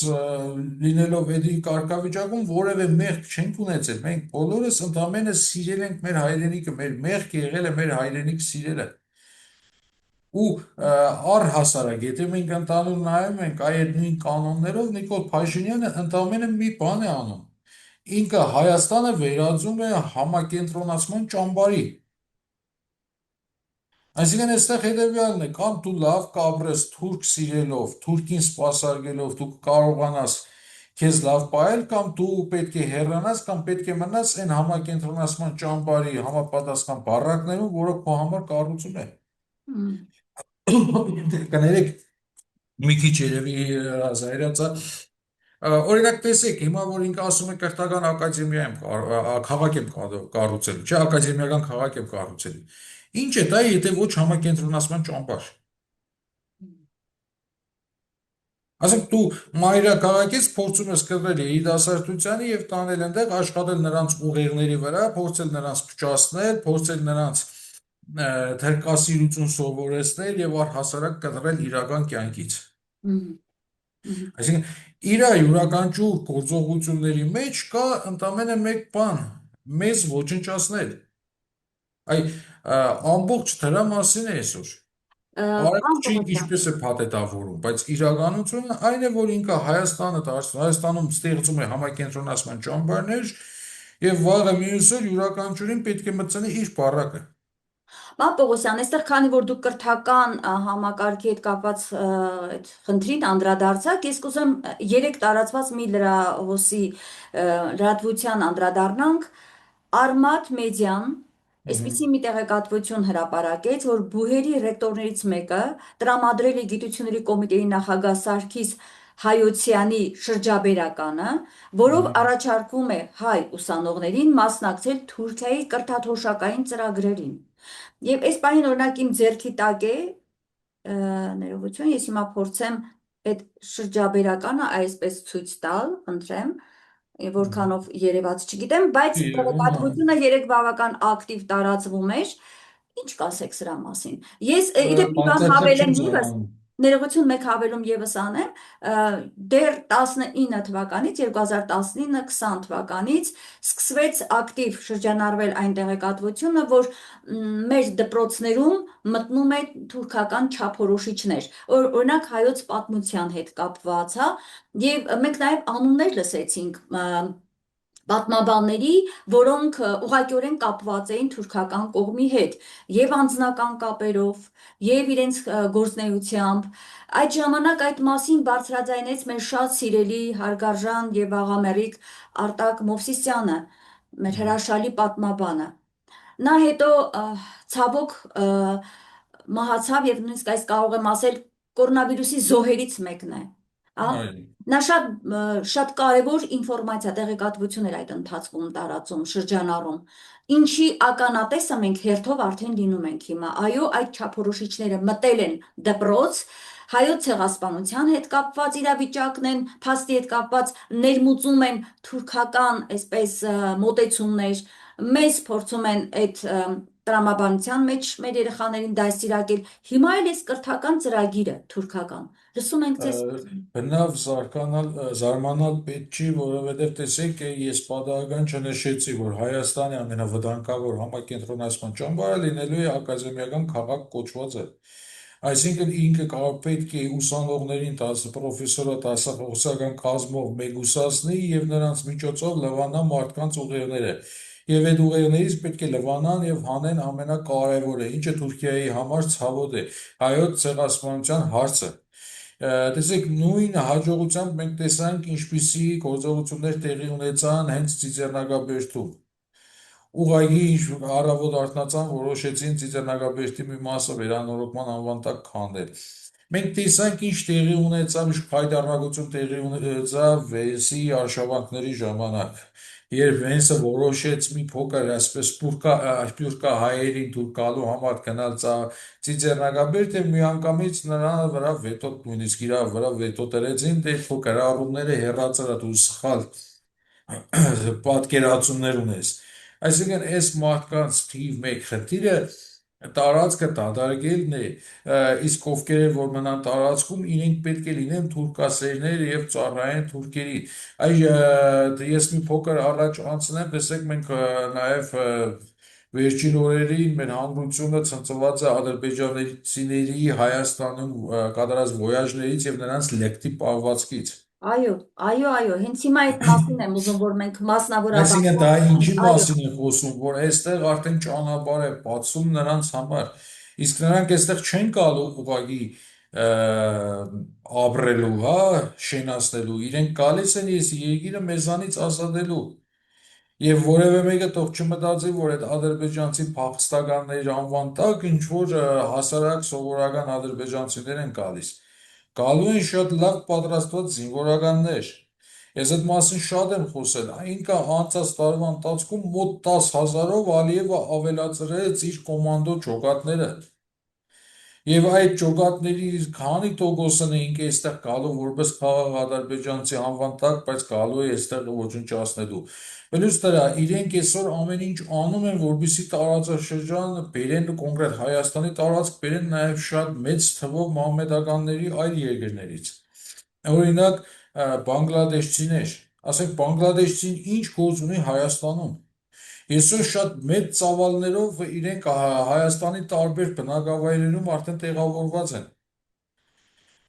Speaker 2: լինելով էդի կարգավիճակում որևէ մեղք չենք ունեցել, մենք բոլորս ընդամենը սիրել ենք մեր հայրենիքը, մեր մեղքը եղել է մեր հայրենիք սիրելը։ Ու առհասարակ, եթե մենք ընդհանուր նայում ենք այդ նույն կանոններով, Նիկոլ Փաշինյանը ընդամենը մի բան է անում, ինքը Հայաստանը վերածում է համակենտրոնացման ճամբարի։ Այսինքն այստեղ հետևյալն է, կամ դու լավ կապրես թուրք սիրելով, թուրքին սպասարկելով, դու կարողանաս քեզ լավ պահել, կամ դու պետք է հեռանաս, կամ պետք է մնաս այն համակենտրոնացման ճամբարի համապատասխան բառակներում, որը քո համար կառուցում է։ Կներեք, մի քիչ երևի զայրացա։ Օրինակ տեսեք, հիմա որ ինքը ասում է կրթական ակադեմիա եմ քաղաք եմ կառուցել, չէ, ակադեմիական քաղաք եմ կառուցել։ Ինչ է դա, եթե ոչ համակենտրոնացման ճամբար։ Ասենք դու մայրաքաղաքից փորձում ես կտրել երիտասարդությանը եւ տանել այնտեղ աշխատել նրանց ուղեղների վրա, փորձել նրանց փչացնել, փորձել նրանց թրկասիրություն սովորեցնել եւ առհասարակ կտրել իրական կյանքից։ Այսինքն իր յուրաքանչյուր գործողությունների մեջ կա ընդամենը մեկ բան՝ մեզ ոչնչացնել։ Այ ամբողջ դրա մասին է այսօր։ Արևմուտքը ինչպես է փաթեթավորում, բայց իրականությունը այն է, որ ինքը Հայաստանը դարձնում, Հայաստանում ստեղծում է համակենտրոնացման ճամբարներ եւ վաղը մյուս օր յուրաքանչյուրին պետք է մտցնի իր բառակը։
Speaker 1: Պարոն Պողոսյան, այստեղ քանի որ դուք կրթական համակարգի հետ կապված այդ խնդրին անդրադարձաք, ես կուզեմ երեք տարածված մի լրահոսի լրատվության անդրադառնանք։ Արմաթ մեդիան այսպիսի մի տեղեկատվություն հրապարակեց, որ բուհերի ռեկտորներից մեկը տրամադրել է Գիտությունների կոմիտեի նախագահ Սարգիս Հայոցյանի շրջաբերականը, որով առաջարկում է հայ ուսանողներին մասնակցել Թուրքիայի կրթաթոշակային ծրագրերին։ Եվ այս պահին օրինակ իմ ձեռքի տակ է, ներողություն, ես հիմա փորձեմ այդ շրջաբերականը այսպես ցույց տալ, խնդրեմ, որքանով երևաց չգիտեմ, բայց տեղեկատվությունը երեք բավական ակտիվ տարածվում էր։ Ինչ կասեք սրա մասին։ Ես իդեպ մի բան հավելեմ եւս, ներողություն մեկ հավելում եւս անեմ, դեռ 19 թվականից 2019-20 թվականից սկսվեց ակտիվ շրջանառվել այն տեղեկատվությունը, որ մեր դպրոցներում մտնում է թուրքական չափորոշիչներ, օրինակ հայոց պատմության հետ կապված, հա, եւ մենք նաեւ անուններ լսեցինք պատմաբանների, որոնք ուղղակիորեն կապված էին թուրքական կողմի հետ, եւ անձնական կապերով, եւ իրենց գործնեությամբ։ Այդ ժամանակ այդ մասին բարձրաձայնեց մեր շատ սիրելի հարգարժան եւ աղամերիկ Արտակ Մովսիսյանը, մեր հրաշալի պատմաբանը։ Նա հետո ցավոք մահացավ եւ նույնիսկ այս կարող եմ ասել կորոնավիրուսի զոհերից մեկն է։ Նա շատ կարևոր ինֆորմացիա, տեղեկատվություն էր այդ ընթացքում տարածում, շրջանառում, ինչի ականատեսը մենք հերթով արդեն լինում ենք հիմա։ Այո, այդ չափորոշիչները մտել են դպրոց, հայոց ցեղասպանության հետ կապված իրավիճակն են, փաստի հետ կապված ներմուծում են թուրքական այսպես մոտեցումներ, մեզ փորձում են այդ տրամաբանության մեջ մեր երեխաներին դաստիարակել։ Հիմա էլ էս կրթական ծրագիրը թուրքական։ Լսում ենք ձեզ։
Speaker 2: Բնավ զարմանալ պետք չի, որովհետև տեսեք, ես պատահական չնշեցի, որ Հայաստանի ամենավտանգավոր համակենտրոնացման ճամբարը լինելու է ակադեմիական քաղաք կոչվածը։ Այսինքն ինքը պետք է ուսանողներին պրոֆեսորը դասախոսական կազմով մեգուսացնի եւ նրանց միջոցով լվանա մարդկանց ուղեղները։ Եվ այդ ուղեղներից պետք է լվանան եւ հանեն ամենակարևորը, ինչը Թուրքիայի համար ցավոտ է, հայոց ցեղասպանության հարցը։ Տեսեք, նույն հաջողությամբ մենք տեսանք ինչպիսի գործողություններ տեղի ունեցան հենց Ծիծեռնագաբերդում։ Ուղղակի առավոտ արթնացան, որոշեցին Ծիծեռնագաբերդի մի մասը վերանորոգման անվան տակ քանդել։ Մենք տեսանք ինչ տեղի ունեցավ, ինչ փայտառնակություն տեղի ունեցավ Վենսի արշավանքների ժամանակ, երբ Վենսը որոշեց մի փոքր այսպես սփյուռքա հայերին դուր գալու համար գնալ Ծիծեռնագաբերդ, միանգամից նրա վրա վետո, նույնիսկ իր վրա վետո տրեցին, դե քո գրառումները հեռացրած ու սխալ պատկերացումներ ունես։ Այսինքն այս մարդկանց թիվ 1 խնդիրը տարածքը դադարելն է, իսկ ովքեր են որ մնան տարածքում, իրենք պետք է լինեն թուրքասերներ եւ ծառայեն թուրքերի։ Ես մի փոքր առաջ անցնեմ, տեսեք մենք նաեւ վերջին օրերին մեր հանրությունը ցնցված է ադրբեջանցիների Հայաստանում կատարած ոյաժներից եւ նրանց լեկտի պահվածքից։
Speaker 1: Այո, հենց հիմա այդ մասին եմ ուզում, որ մենք մասնավորաբան
Speaker 2: Այսինքն դա ինչի
Speaker 1: խոսենք, այո,
Speaker 2: մասին է խոսում, որ այստեղ արդեն ճանապարհ է բացում նրանց համար, իսկ նրանք այստեղ չեն գալու ուղղակի ապրելու, հա, շենացնելու, իրենք գալիս են ես երկիրը մեզանից ազատելու։ Եվ որևէ մեկը թող չմտածի, որ այդ ադրբեջանցի փախստականների անվան տակ ինչ որ հասարակ սովորական ադրբեջանցիներ են գալիս։ Գալու են շատ լավ պատրաստված զինվորականներ։ Ես այդ մասին շատ եմ խոսել։ Ինքը անցած տարվա ընթացքում մոտ 10,000-ով Ալիևը ավելացրեց իր կոմանդո ջոկատները։ Եվ այդ ջոկատների քանի տոկոսն էինք այստեղ գալու որպես խաղաղ ադրբեջանցի անվան տակ, բայց գալու է այստեղ ոչնչացնելու։ Բնույթ դրա իրենք այսօր ամեն ինչ անում են, որպեսզի տարածաշրջան բերեն կոնկրետ Հայաստանի տարածք բերեն նաև շատ մեծ թվով մահմեդականների այլ երկրներից։ Օրինակ բանգլադեշցիներ, ասենք բանգլադեշցին ինչ գործ ունի Հայաստանում։ Այսօր շատ մեծ ծավալներով իրենք Հայաստանի տարբեր բնակավայրերում արդեն տեղավորված են։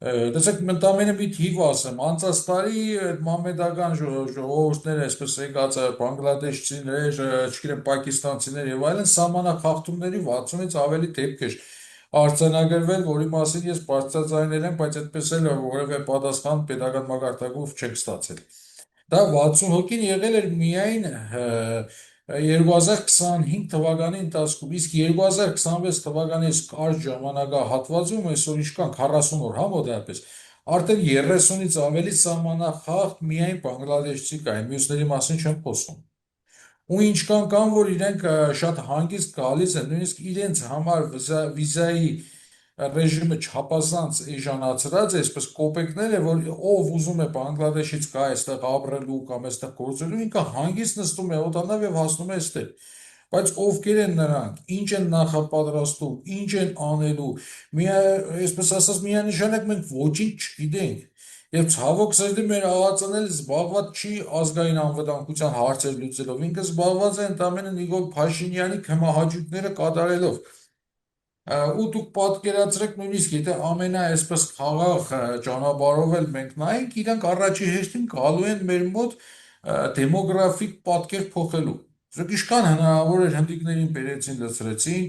Speaker 2: Տեսեք, ընդամենը մի թիվ ասեմ, անցած տարի այդ մամեդական ժողովուրդները, այսպես եկած բանգլադեշցիներ, չգիտեմ, պակիստանցիներ եւ այլն, սահմանախախտումների 60-ից ավելի դեպք էր արձանագրվել, որի մասին ես բարձրաձայնել եմ, բայց այդպես էլ որևէ պատասխան պետական մակարդակով չենք ստացել։ Դա 60 հոգին եղել էր միայն 2025 թվականի ընթացքում, իսկ 2026 թվականի այս կարճ ժամանակահատվածում, այսօր ինչքան 40 օր, հա, մոտավորապես, արդեն 30-ից ավելի սահմանախախտ միայն բանգլադեշցի կային, մյուսների մասին չեմ խոսում։ Ու ինչքան կան, որ իրենք շատ հանգիստ գալիս են, նույնիսկ իրենց համար վիզայի ռեժիմը չափազանց էժանացրած է, այսպես կոպեկներ է, որ ով ուզում է Բանգլադեշից գա այստեղ ապրելու կամ այստեղ գործելու, ինքը հանգիստ նստում է օտանավ եւ հասնում է այստեղ։ Բայց ովքեր են նրանք, ինչ են նախապատրաստում, ինչ են անելու, այսպես ասած, միանշանակ մենք ոչինչ չգիտենք։ Եվ ցավոք սրտի մեր ԱԱԾ-ն էլ զբաղված չի ազգային անվտանգության հարցեր լուծելով, ինքը զբաղված է ընդամենը Նիկոլ Փաշինյանի քմահաճույքները կատարելով։ Ու դուք պատկերացրեք նույնիսկ եթե ամենա այսպես խաղաղ ճանապարհով էլ մենք նայենք, իրանք առաջի հերթին գալու են մեր մոտ դեմոգրաֆիկ պատկեր փոխելու։ Դուք ինչքան հնարավոր էր հնդիկներին բերեցին, լցրեցին,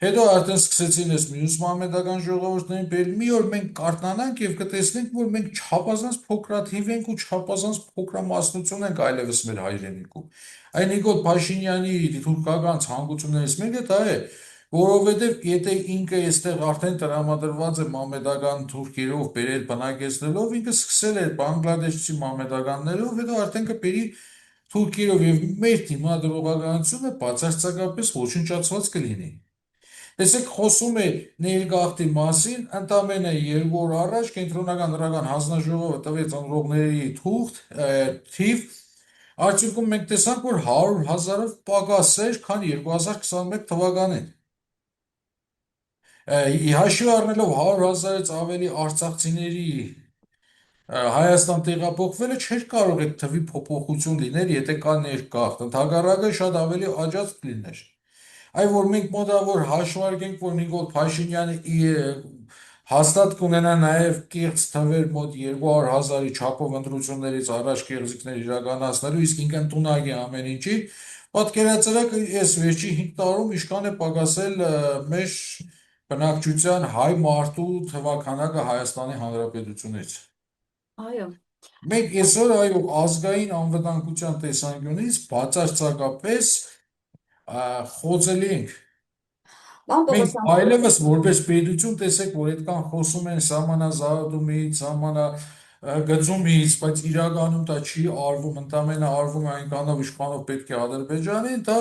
Speaker 2: հետո արդեն սկսեցին այս մյուս մամեդական ժողովուրդներին բերել։ Մի օր մենք կարթնանանք եւ կտեսնենք, որ մենք չափազանց փոքրաթիվ ենք ու չափազանց փոքրամասնություն ենք այլևս մեր հայրենիքում։ Այն Նիկոլ Փաշինյանի թուրքական ցանկություններից մեկը դա է, որովհետև եթե ինքը այստեղ արդեն տրամադրված է մամեդական թուրքերով բերել բնակեցնելով, ինքը սկսել է բանգլադեշցի մամեդականներով, հետո արդեն կբերի թուրքերով եւ մեր դիմադրողականությունը բացարձակապես ոչնչացված կլինի։ Տեսեք, խոսում է ներգաղթի մասին, ընդամենը 2 օր առաջ կենտրոնական դրական հանձնաժողովը տվեց ընտրողների թիվ, արդյունքում մենք տեսանք, որ 100,000-ով պակաս էր, քան 2021 թվականին։ Հաշվի առնելով 100,000-ից ավելի արցախցիների Հայաստան տեղափոխվելը չէր կարող այդ թվի փոփոխություն լինել, եթե կա ներգաղթ, ընդհակառակը շատ ավելի աջակցք լիներ։ Այ որ մենք մոտավոր հաշվարկենք, որ Նիկոլ Փաշինյանը հաստատ կունենա նաև կեղծ թվեր մոտ 200,000-ի չափով ընտրություններից առաջ կեղծիքներ իրականացնելու, իսկ ինքն տունակ է ամեն ինչի, պատկերացրեք այս վերջի 5 տարում ինչքան է պակասել մեր բնակչության հայ մարդու թվաքանակը Հայաստանի Հանրապետությունից։
Speaker 1: այո։
Speaker 2: Մենք այսօր այո ազգային անվտանգության տեսանկյունից բացարձակապես խոցելի ենք։
Speaker 1: Պարոն
Speaker 2: Մենք
Speaker 1: Պողոսյան,
Speaker 2: այլևս որպես պետություն տեսեք, որ այդքան խոսում են սահմանազատումից, սահմանագծումից, բայց իրականում դա չի արվում, ընդամենը արվում է այնքանով իշխանով պետք է Ադրբեջանին, դա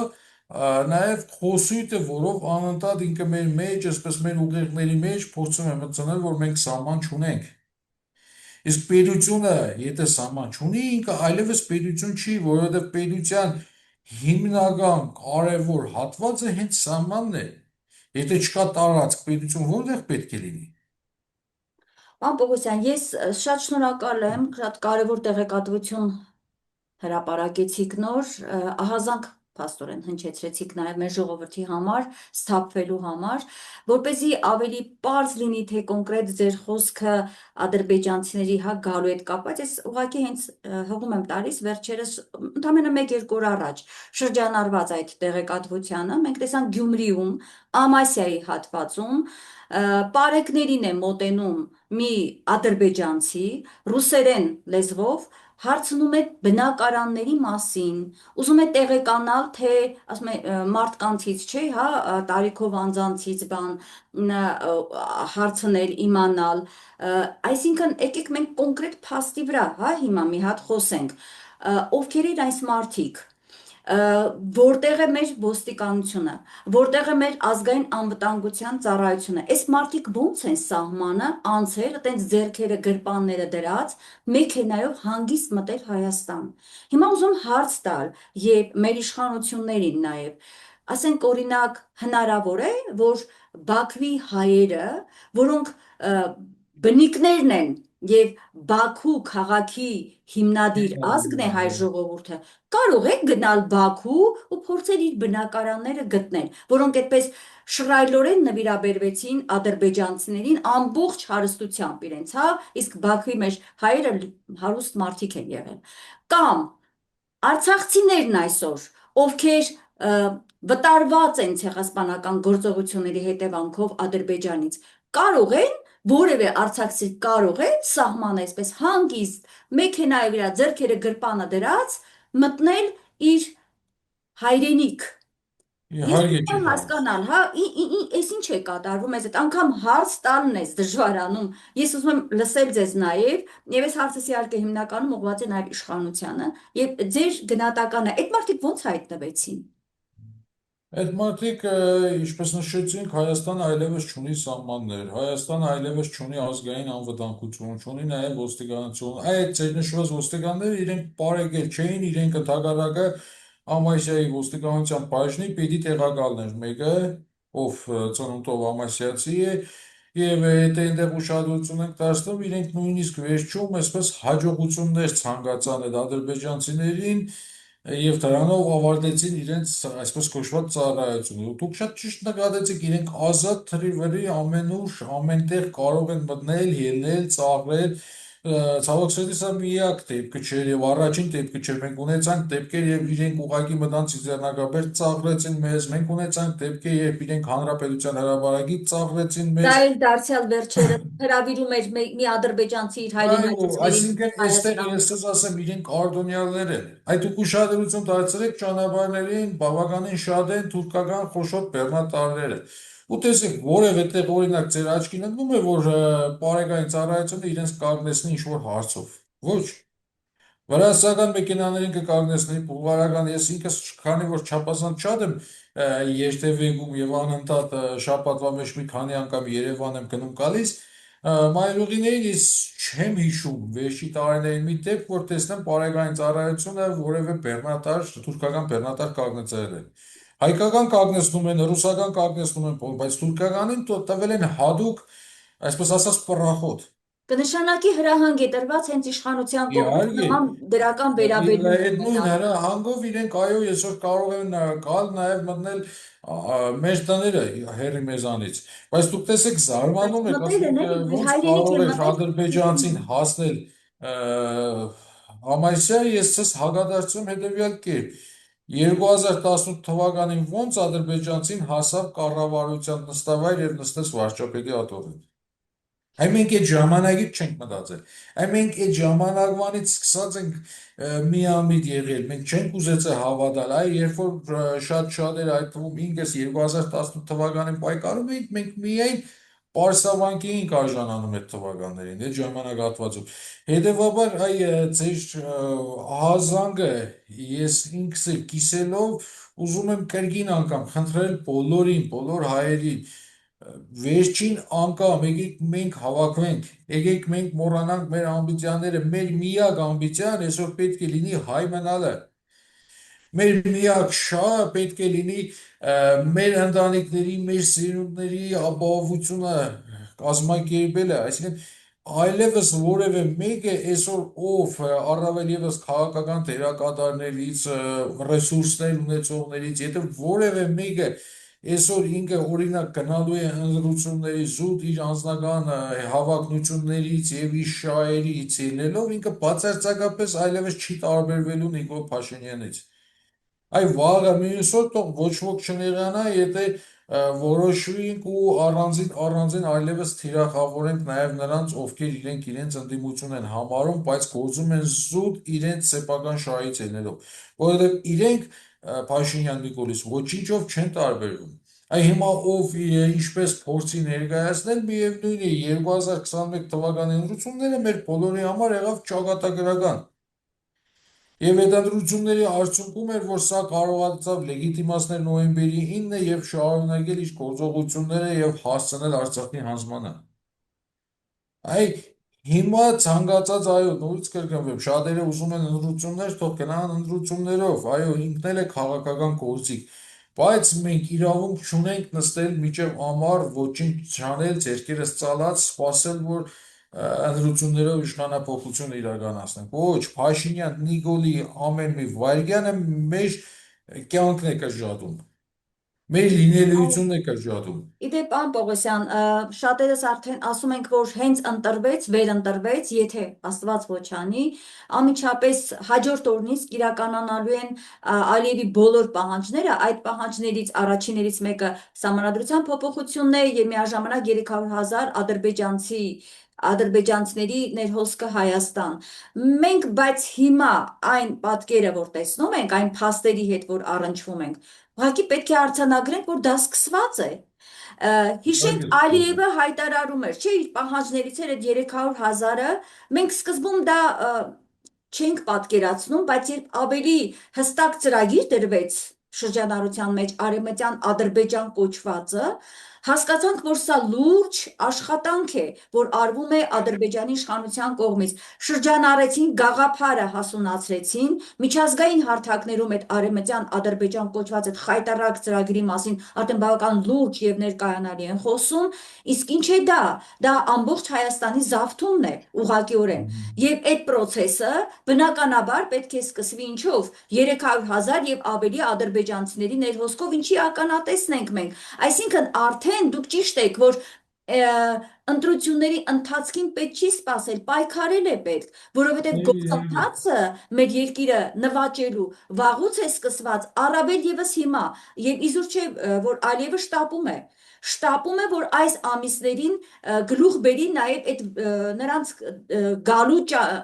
Speaker 2: նաև խոսույթ է, որով անընդհատ ինքը մեր մեջ, այսպես մեր ուղեղների մեջ փորձում է մտցնել, որ մենք սահման չունենք։ Իսկ պետությունը, եթե սահման չունի, ինքը այլևս պետություն չի, որովհետև պետության հիմնական կարևոր հատվածը հենց սահմանն է։ Եթե չկա տարածք, պետություն որտեղ պետք է լինի։
Speaker 1: Պարոն Պողոսյան, ես շատ շնորհակալ եմ, շատ կարևոր տեղեկատվություն հրապարակեցիք նոր, ահազանգ փաստորեն հնչեցրեցիք նաև մեր ժողովրդի համար, սթափվելու համար, որպեսզի ավելի պարզ լինի, թե կոնկրետ ձեր խոսքը ադրբեջանցիների հա գալու հետ կապված, ես ուղղակի հենց հղում եմ տալիս վերջերս ընդամենը 1-2 օր առաջ շրջանառված այդ տեղեկատվությանը, մենք տեսանք Գյումրիում, Ամասիայի հատվածում պարեկներին է մոտենում մի ադրբեջանցի ռուսերեն լեզվով հարցնում է բնակարանների մասին, ուզում է տեղեկանալ, թե ասում է մարդկանցից չէ, հա, տարիքով անձանցից հարցնել, իմանալ, այսինքն եկեք մենք կոնկրետ փաստի վրա, հա, հիմա մի հատ խոսենք, ովքեր են այս մարդիկ, որտեղ է մեր ոստիկանությունը, որտեղ է մեր ազգային անվտանգության ծառայությունը, այս մարդիկ ոնց են սահմանը անցել, այտենց ձեռքերը գրպանները դրած, մեքենայով հանգիստ մտել Հայաստան։ Հիմա ուզում հարց տալ եւ մեր իշխանություններին նաեւ, ասենք օրինակ հնարավոր է, որ Բաքվի հայերը, որոնք բնիկներն են եւ Բաքու քաղաքի հիմնադիր ազգն է հայ ժողովուրդը, կարող է գնալ Բաքու ու փորձել իր բնակարանները գտնել, որոնք այդպես շռայլորեն նվիրաբերվեցին ադրբեջանցիներին ամբողջ հարստությամբ իրենց, հա, իսկ Բաքվի մեջ հայերը հարուստ մարդիկ են եղել։ Կամ արցախցիներն այսօր, ովքեր վտարված են ցեղասպանական գործողությունների հետևանքով Ադրբեջանից, կարող են որևէ արցախցի կարող է սահմանը այսպես հանգիստ մեքենայով իր ձեռքերը գրպանը դրած մտնել իր հայրենիք։ Ես
Speaker 2: Իհարկե չի
Speaker 1: ուզում եմ
Speaker 2: կարող։
Speaker 1: հասկանալ, հա, այս ինչ է կատարվում, այս անգամ հարց տալն է դժվարանում։ Ես ուզում եմ լսել ձեզ նաև, եւ այս հարցս իհարկե հիմնականում ուղղված է նաև իշխանությանը, եւ ձեր գնահատականը, այդ մարդիկ ոնց հայտնվեցին։
Speaker 2: Այդ մարդիկ, ինչպես նշեցինք, Հայաստանը այլևս չունի սահմաններ, Հայաստանը այլևս չունի ազգային անվտանգություն, չունի նաև ոստիկանություն։ Այդ ձեր նշված ոստիկանները իրենք պարեկել չէին, իրենք ընդհակառակը Ամասիայի ոստիկանության բաժնի պիտի տեղակալներ մեկը, ով ծնունդով ամասիացի է, եւ եթե այնտեղ ուշադրություն ենք դարձնում, իրենք նույնիսկ վերջում այսպես հաջողություններ ցանկացան այդ ադրբեջանցիներին եւ դրանով ավարտեցին իրենց այսպես կոչված ծառայությունը։ Դուք շատ ճիշտ նկատեցիք, իրենք ազատ թրիվերի ամենուր, ամենտեղ կարող են մտնել, ելնել, ծաղրել։ Ցավոք սրտի սա միակ դեպքը չէր եւ առաջին դեպքը չէր։ Մենք ունեցանք դեպքեր, եւ իրենք ուղակի մտան Ծիծեռնակաբերդ ծաղրեցին մեզ, մենք ունեցանք դեպքեր, երբ իրենք հանրապետության հրապարակից ծաղրեցին
Speaker 1: Դա
Speaker 2: մեզ։
Speaker 1: էլ դարձյալ վերջերը հրավիրում էր մի ադրբեջանցի իր
Speaker 2: Այո,
Speaker 1: հայրենակիցներին
Speaker 2: այսինքն այստեղ
Speaker 1: Հայաստան։
Speaker 2: ես ցած ասեմ, իրենք արտոնյալներ են։ Այդ դուք ուշադրություն դարձրեք ճանապարհներին, բավականին շատ են թուրքական խոշոր բեռնատարները։ Ու տեսեք, որևէ տեղ օրինակ ձեր աչքին ընկնում է, որ պարեկային ծառայությունը իրենց կանգնեցնի ինչ-որ հարցով։ Ոչ։ Վրացական մեքենաներին կկանգնեցնի բուլղարական, ես ինքս քանի որ չափազանց շատ եմ երթևեկում եւ անընդհատ շաբաթվա մեջ մի քանի անգամ Երևան եմ գնում գալիս, մայրուղիներին ես չեմ հիշում վերջի տարիներին մի դեպք, որ տեսնեմ պարեկային ծառայությունը որևէ բեռնատար, թուրքական բեռնատար կանգնեցրել են։ Հայկական կանգնեցնում են, ռուսական կանգնեցնում են, բայց թուրքականին տվել են հadoop, այսպես ասած, պռախոտ։
Speaker 1: Կնշանակի հրահանգ է տրված հենց իշխանության կողմից
Speaker 2: Իհարկե,
Speaker 1: նման դրական վերաբերմունք
Speaker 2: այդ նույն
Speaker 1: ունենալ։
Speaker 2: հանգով իրենք այո այսօր կարող են գալ նաև մտնել մեր տները հերի մեզանից, բայց դուք տեսեք
Speaker 1: Բայց
Speaker 2: զարմանում եք,
Speaker 1: մտել
Speaker 2: ասում
Speaker 1: են
Speaker 2: եք
Speaker 1: էլի, իր
Speaker 2: ոնց
Speaker 1: հայրենիք
Speaker 2: կարող
Speaker 1: են
Speaker 2: է
Speaker 1: մտել։
Speaker 2: ադրբեջանցին հասնել Ամասիա, ես ցես հակադարձում հետևյալ կերպ 2018 թվականին ոնց ադրբեջանցին հասավ կառավարության նստավայր եւ նստեց վարչապետի աթոռին։ Այն մենք այդ ժամանակից չենք մտածել։ Այն մենք այդ ժամանակվանից սկսած ենք միամիտ եղել։ Մենք չենք ուզեցել հավատալ։ Այ երբ որ շատ էր այդ թվում ինքս 2018 թվականին պայքարում էինք, մենք միայն պարսավանքի էինք արժանանում այդ թվականներին, այդ ժամանակահատվածում։ Հետևաբար այ ձեր ահազանգը ես ինքս էլ կիսելով ուզում եմ կրկին անգամ խնդրել բոլորին, բոլոր հայերին վերջին անգամ եկեք մենք հավաքվենք, եկեք մենք մոռանանք մեր ամբիցիաները, մեր միակ ամբիցիան այսօր պետք է լինի հայ մնալը։ Մեր միակ շահը պետք է լինի մեր ընտանիքների, մեր սերունդների ապահովությունը կազմակերպելը, այսինքն այլևս որևէ մեկը այսօր ով առավել եւս քաղաքական դերակատարներից, ռեսուրսներ ունեցողներից, եթե որևէ մեկը այսօր ինքը օրինակ գնալու է ընտրությունների զուտ իր անձնական հավակնություններից եւ իր շահերից ելնելով, ինքը բացարձակապես այլևս չի տարբերվելու Նիկոլ Փաշինյանից։ Այ վաղը մյուս օր թող ոչ ոք չներանա, եթե որոշվենք ու առանձին այլևս թիրախավորենք նաև նրանց, ովքեր իրենց ընդդիմություն են համարում, բայց գործում են զուտ իրենց սեփական շահից ելնելով, որովհետև իրենք Փաշինյան Նիկոլից ոչինչով չեն տարբերվում։ Այ հիմա ով ինչպես փորձի ներկայացնել, միևնույն է 2021 թվականի ընտրությունները մեր բոլորի համար եղավ ճակատագրական։ Եվ հետադրությունների արդյունքում էր, որ սա կարողացավ լեգիտիմացնել նոյեմբերի 9-ը եւ շարունակել իր գործողությունները եւ հասցնել Արցախի հանձնմանը։ Այ հիմա ցանկացած այո նորից կրկնվեմ, շատերը ուզում են ընտրություններ, թող գնան ընտրություններով, այո ինքն էլ է քաղաքական գործիք, բայց մենք իրավունք չունենք նստել միջև ամառ, ոչինչ չանել, ձեռքերս ծալած, սպասել, որ ընտրություններով իշխանափոխություն իրականացնենք։ Ոչ, Փաշինյան Նիկոլի ամեն մի վայրկյանը մեր կյանքն է կրճատում, մեր լինելիությունն է կրճատում։
Speaker 1: Իդեպ, պարոն Պողոսյան, շատերս արդեն ասում ենք, որ հենց ընտրվեց, վերընտրվեց, եթե Աստված ոչ անի, անմիջապես հաջորդ օրնից իրականանալու են Ալիևի բոլոր պահանջները, այդ պահանջներից առաջիններից մեկը սահմանադրության փոփոխությունն է եւ միաժամանակ 300,000 ադրբեջանցիների ներհոսքը Հայաստան։ Մենք բայց հիմա այն պատկերը, որ տեսնում ենք, այն փաստերի հետ, որ առնչվում ենք, ուղղակի պետք է արձանագրենք, որ դա սկսված է։ Հիշենք Ալիևը հայտարարում էր, չէ, իր պահանջներից էր այդ 300,000-ը, մենք սկզբում դա չենք պատկերացնում, բայց երբ ավելի հստակ ծրագիր դրվեց շրջանառության մեջ Արևմտյան Ադրբեջան կոչվածը, հասկացանք, որ սա լուրջ աշխատանք է, որ արվում է Ադրբեջանի իշխանության կողմից։ Շրջանառեցին, գաղափարը հասունացրեցին, միջազգային հարթակներում այդ Արևմտյան Ադրբեջան կոչված այդ խայտառակ ծրագրի մասին արդեն բավական լուրջ եւ ներկայանալի են խոսում, իսկ ինչ է դա։ Դա ամբողջ Հայաստանի զավթումն է, ուղղակիորեն։ Եվ այդ process-ը բնականաբար պետք է սկսվի ինչով 300,000 եւ ավելի ադրբեջանցիների ներհոսքով, ինչի ականատեսն ենք մենք։ Այսինքն արդեն դուք ճիշտ եք, որ ընտրությունների ընթացքին պետք չի սпасել, պայքարել է պետք, որովհետև գործընթացը մեր երկիրը նվաճելու վաղուց է սկսված, առավել եւս հիմա, եւ իզուր չէ, որ Ալիևը շտապում է, որ այս ամիսներին գլուխ բերի նաև այդ նրանց գալու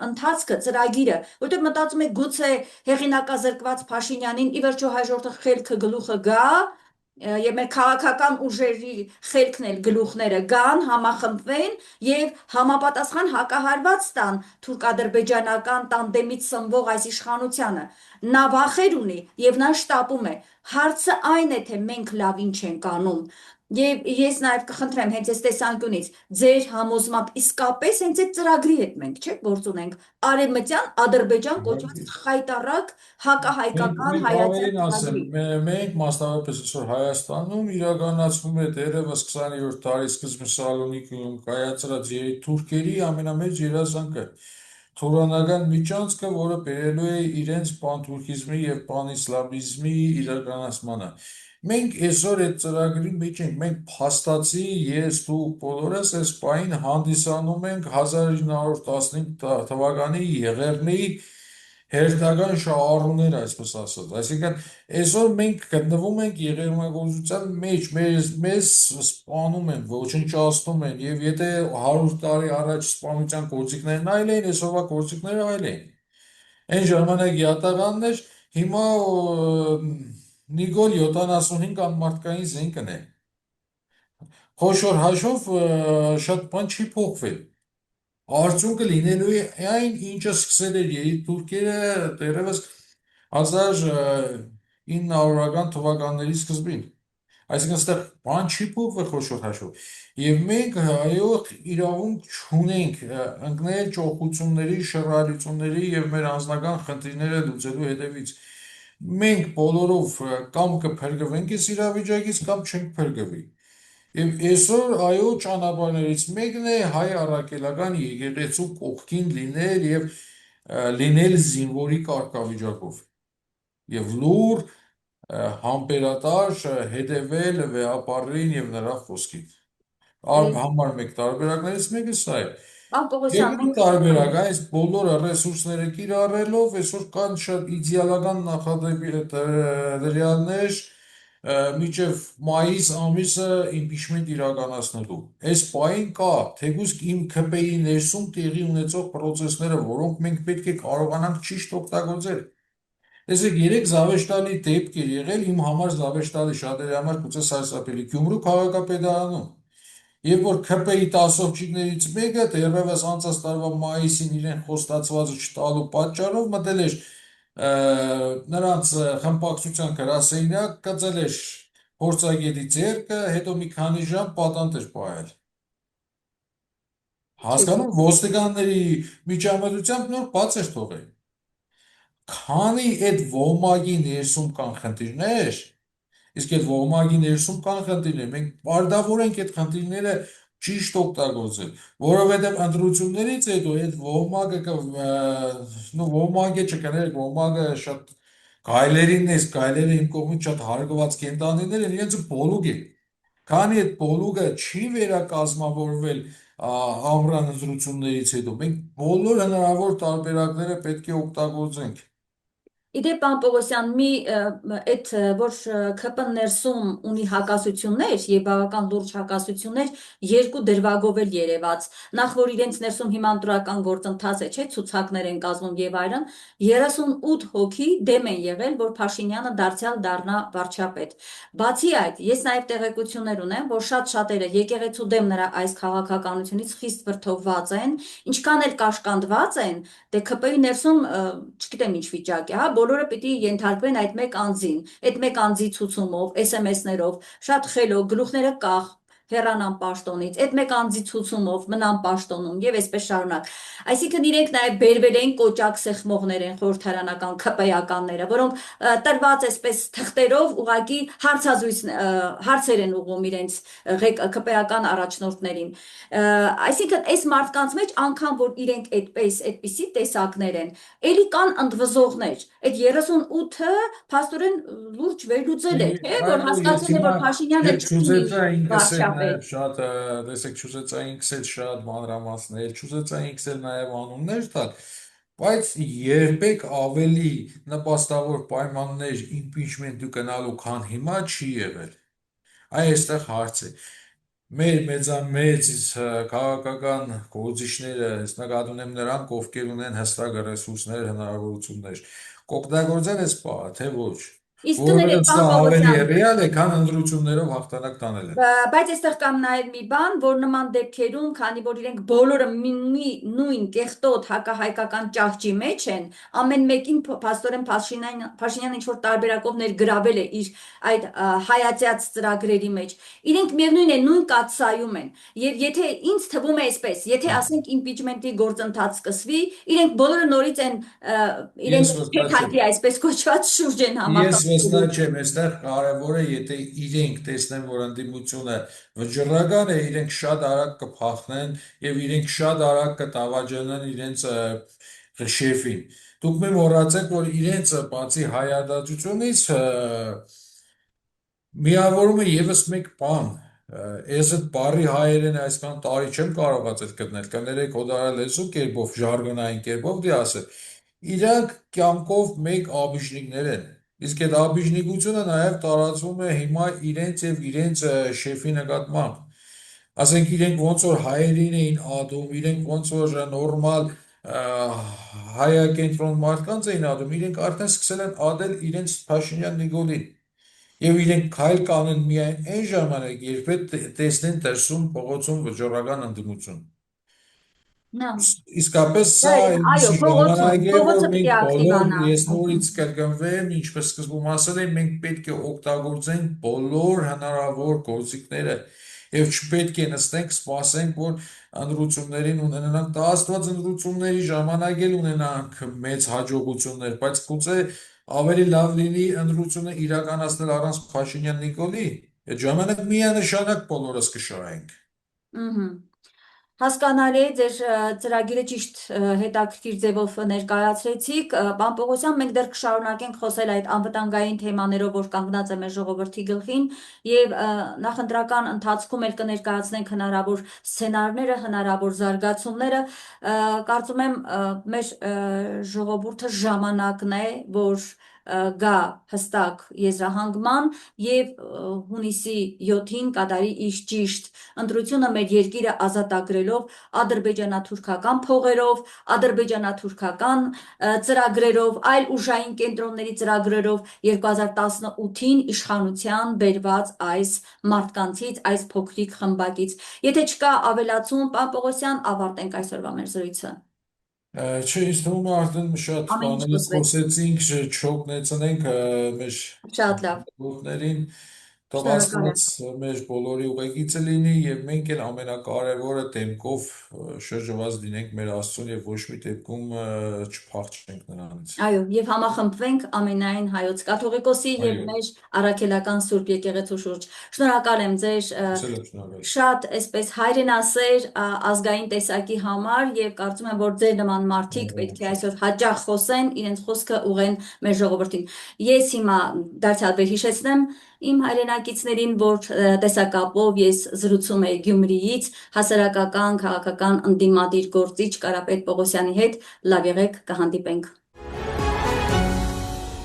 Speaker 1: ընթացքը, ծրագիրը, որտեղ մտածում եք գուցե հեղինակազրկված Փաշինյանին ի վերջո հաջորդը խելքը գլուխը գա, եւ մեր քաղաքական ուժերի խելքն էլ գլուխները գան, համախմբվեն եւ համապատասխան հակահարված տան թուրք-ադրբեջանական տանդեմից սնվող այս իշխանությանը։ Նա վախեր ունի եւ նա շտապում է։ Հարցը այն է, թե մենք լավին չենք անում։ Եվ ես նաև կխնդրեմ հենց այս տեսանկյունից ձեր համոզմամբ իսկապես հենց այդ ծրագրի հետ մենք չէ գործ ունենք Արևմտյան Ադրբեջան կոչված խայտառակ հակահայկական
Speaker 2: Մենք
Speaker 1: հայացան
Speaker 2: ավելին ասեմ,
Speaker 1: ծրագրի։
Speaker 2: մենք մասնավորապես այսօր Հայաստանում իրականացվում է դեռևս 20-րդ դարի սկզբին Սալոնիկիում կայացրած թուրքերի ամենամեծ երազանքը թուրանական միջանցքը, որը բերելու է իրենց պանթուրքիզմի եւ պանիսլամիզմի իրականացմանը։ Մենք այսօր այդ ծրագրի մեջ ենք, մենք փաստացի ես դու բոլորս այս պահին հանդիսանում ենք 1915 թվականի Եղեռնի հերթական շահառուները, այսպես ասած, այսինքն այսօր մենք գտնվում ենք եղեռնագործության մեջ, մեզ սպանում են, ոչնչացնում են, եւ եթե 100 տարի առաջ սպանության գործիքներն այլ էին, այսօրվա գործիքները այլ են։ Այն ժամանակ յատաղանն էր, հիմա Նիկոլ 75 անմարտկային զենքն է։ Խոշոր հաշվով շատ բան չի փոխվել։ Արդյունքը լինելու է այն, ինչը սկսել էր թուրքերը դեռևս 1900-ական թվականների սկզբին։ Այսինքն այստեղ բան չի փոխվել խոշոր հաշվով։ Եվ մենք այո իրավունք չունենք ընկնել ճոխությունների, շռայլությունների եւ մեր անձնական խնդիրները լուծելու հետևից։ մենք բոլորով կամ կփրկվենք այս իրավիճակից, կամ չենք փրկվի։ Եվ այսօր այո ճանապարհներից մեկն է հայ առաքելական եկեղեցու կողքին լինել եւ լինել զինվորի կարգավիճակով եւ լուր համբերատար հետևել վեհապարին եւ նրա խոսքին։ Համար մեկ տարբերակներից մեկը սա է։
Speaker 1: Պարոն Պողոսյան,
Speaker 2: Երկրորդ տարբերակ, այս բոլոր ռեսուրսները կիրառելով այսօր կան շատ իդեալական նախադրյալներ մինչև մայիս ամիսը իմպիչմենտ իրականացնելու։ Այս պահին կա, թեկուզ իմ ՔՊ-ի ներսում տեղի ունեցող process-ները, որոնք մենք պետք է կարողանանք ճիշտ օգտագործել։ Տեսեք, երեք զավեշտալի դեպք էր եղել, իմ համար զավեշտալի, շատերի համար գուցե սարսափելի, Գյումրու քաղաքապետարանում։ Երբ որ ՔՊ-ի 10 ովջիկներից մեկը դեռևս անցած տարվա մայիսին իրեն խոստացվածը չտալու պատճառով մտել էր նրանց խմբակցության գրասենյակ, կծել էր փորձագետի ձեռքը, հետո մի քանի ժամ պատանդ էր պահել։ Հասկանում ոստիկանների միջամտությամբ նոր բաց էր թողել։ Քանի այդ ոմագի ներսում կան խնդիրներ, իսկ այդ ոմագի ներսում կան խնդիրներ, մենք պարտավոր ենք այդ խնդիրները ճիշտ օգտագործել, որովհետև ընտրություններից հետո այդ ոմագը չկներեք, ոմագը շատ գայլերին է, գայլերը իմ կողմից շատ հարգված կենդանիներ են, իրենց բոլուգ է։ Քանի այդ բոլուգը չի վերակազմավորվել ամռան ընտրություններից հետո, մենք բոլոր հնարավոր տարբերակները պետք է օգտագործենք։
Speaker 1: Իդեպ պարոն Պողոսյան, այդ որ ՔՊ-ն ներսում ունի հակասություններ եւ բավական լուրջ հակասություններ երկու դրվագով էլ երևաց։ Նախ որ իրենց ներսում հիմա ընտրական գործընթաց է, չէ, ցուցակներ են կազմում եւ այլն, 38 հոգի դեմ են եղել, որ Փաշինյանը դարձյալ դառնա վարչապետ։ Բացի այդ, ես նաեւ տեղեկություններ ունեմ, որ շատ-շատերը եկեղեցու դեմ նրա այս քաղաքականությունից խիստ վրդովված են, ինչքան էլ կաշկանդված են, դե ՔՊ-ի ներսում չգիտեմ ինչ վիճակ է, հա, բոլորը պիտի ենթարկվեն այդ մեկ անձին, այդ մեկ անձի ցուցումով, SMS-ներով, շատ խելոք, գլուխները կախ, հեռանան պաշտոնից, այդ մեկ անձի ցուցումով մնան պաշտոնում եւ այսպես շարունակ։ Այսինքն իրենք նաեւ բերվել են կոճակ սեղմողներ են խորհրդարանական ՔՊ-ականները, որոնք տրված այսպես թղթերով ուղակի հարցեր են ուղում իրենց ՔՊ-ական առաջնորդներին։ Այսինքն այս մարդկանց մեջ անգամ որ իրենք այդպիսի տեսակներ են, էլի կան ընդվզողներ։ Այդ 38-ը փաստորեն լուրջ վերլուծել է, թե որ հասկացել է, որ Փաշինյանը չի վարչապետ։
Speaker 2: Շատ, տեսեք, չուզեցա ինքս էլ շատ մանրամասներ, չուզեցա ինքս էլ նաև անուններ տալ, բայց երբեք ավելի նպաստավոր պայմաններ իմպիչմենտի գնալու, քան հիմա չի եղել։ Այստեղ հարց է։ Մեր մեծամեծ քաղաքական գործիչները, ես նկատի ունեմ նրանք, ովքեր ունեն հստակ ռեսուրսներ, հնարավորություններ, կօգտագործեն այս պահը, թե ոչ։
Speaker 1: Իսկ
Speaker 2: Որովհետև
Speaker 1: կներեք,
Speaker 2: սա
Speaker 1: պարոն
Speaker 2: ավելի
Speaker 1: Պողոսյան,
Speaker 2: ռեալ է, քան ընտրություններով հաղթանակ տանելը։
Speaker 1: բայց այստեղ կան նաև մի բան, որ նման դեպքերում, քանի որ իրենք բոլորը նույն կեղտոտ հակահայկական ճահճի մեջ են, ամեն մեկին փաստորեն Փաշինյանը ինչ-որ տարբերակով ներգրավել է իր այդ հայացյաց ծրագրերի մեջ։ Իրենք միևնույն է նույն կաթսայում են։ Եվ եթե ինձ թվում է այսպես, եթե ասենք իմպիչմենտի գործընթաց սկսվի, իրենք բոլորը նորից են
Speaker 2: Ես
Speaker 1: իրենք
Speaker 2: վստահ չեմ։
Speaker 1: թեթակի այսպես կոչված շուրջ են
Speaker 2: Ես
Speaker 1: համակարգում։
Speaker 2: վստահ չեմ, այստեղ կարևորը, եթե իրենք տեսնեն, որ ընդդիմությունը վճռական է, իրենք շատ արագ կփախնեն եւ իրենք շատ արագ կտավաճանեն իրենց շեֆին։ Դուք մի մոռացեք, որ իրենց բացի հայադատությունից միավորում է եւս մեկ բան։ Ես այդ բարի հայերեն այսքան տարի չեմ կարողացել գտնել, կներեք հոդարալեզու կերպով, ժարգոնային կերպով դի ասել։ Իրանք կյանքով մեկ աբիժնիկներ են։ Իսկ այդ աբիժնիկությունը նաև տարածվում է հիմա իրենց եւ իրենց շեֆի նկատմամբ։ Ասենք իրենք ոնց որ հայերին էին ադում, իրենք ոնց որ նորմալ հայակենտրոն մարդկանց էին ադում, իրենք արդեն սկսել են ադել իրենց Փաշինյան Նիկոլին։ Եվ իրենք քայլ կանեն միայն այն ժամանակ, երբ տեսնեն դրսում փողոցում վճռական ընդդիմություն։
Speaker 1: Նա
Speaker 2: Իսկապես սա
Speaker 1: այո,
Speaker 2: այնպիսի
Speaker 1: փողոցում,
Speaker 2: ժամանակ է, որ
Speaker 1: փողոցը պիտի
Speaker 2: մենք բոլոր,
Speaker 1: ակտիվանա։
Speaker 2: ես նորից կրկնվեմ, ինչպես սկզբում ասել եմ, մենք պետք է օգտագործենք բոլոր հնարավոր գործիքները եւ չպետք է նստենք, սպասենք, որ ընտրություններին ունենանք, դա Աստված ընտրությունների ժամանակ էլ ունենանք մեծ հաջողություններ, բայց գուցե Ավելի լավ լինի ընտրությունը իրականացնել առանց Փաշինյան Նիկոլի, այդ ժամանակ միանշանակ բոլորս կշահենք։
Speaker 1: Ըհը։ Հասկանալի է, ձեր ծրագիրը ճիշտ հետաքրքիր ձևով ներկայացրեցիք։ Պարոն Պողոսյան, մենք դեռ կշարունակենք խոսել այդ անվտանգային թեմաներով, որ կանգնած է մեր ժողովրդի գլխին, եւ նախընտրական ընթացքում էլ կներկայացնենք հնարավոր սցենարները, հնարավոր զարգացումները։ Կարծում եմ մեր ժողովուրդը ժամանակն է, որ գա հստակ եզրահանգման եւ հունիսի 7-ին կատարի իր ճիշտ ընտրությունը մեր երկիրը ազատագրելով ադրբեջանա-թուրքական փողերով, ադրբեջանա-թուրքական ծրագրերով, այլ ուժային կենտրոնների ծրագրերով 2018-ին իշխանության բերված այս մարդկանցից, այս փոքրիկ խմբակից։ Եթե չկա ավելացում, պարոն Պողոսյան, ավարտենք այսօրվա մեր զրույցը։
Speaker 2: Չէ, ինձ թվում է արդեն շատ
Speaker 1: Ամեն ինչ
Speaker 2: բաներից
Speaker 1: լուծվեց։
Speaker 2: խոսեցինք, չօգնեցնենք մեր
Speaker 1: Շատ լավ։
Speaker 2: ժողովրդներին, թող
Speaker 1: Շնորհակալ եմ։
Speaker 2: Աստված մեր բոլորի ուղեկիցը լինի եւ մենք էլ ամենակարևորը դեմքով շրջված լինենք մեր Աստծուն եւ ոչ մի դեպքում չփախչենք նրանից։
Speaker 1: Այո, եւ համախմբվենք ամենայն հայոց կաթողիկոսի եւ
Speaker 2: Այո,
Speaker 1: մեր առաքելական Սուրբ եկեղեցու շուրջ։ Շնորհակալ եմ ձեր
Speaker 2: ուսել եմ շնորհակալ։
Speaker 1: շատ այսպես հայրենասեր ազգային տեսակի համար եւ կարծում եմ, որ ձեր նման մարդիկ պետք է այսօր հաճախ խոսեն, իրենց խոսքը ուղեն մեր ժողովրդին։ Ես հիմա դարձյալ հիշեցնեմ իմ հայրենակիցներին, որ տեսակապով ես զրուցում եի Գյումրիից հասարակական քաղաքական ընդդիմադիր գործիչ Կարապետ Պողոսյանի հետ։ Լավ եղեք, կհանդիպենք։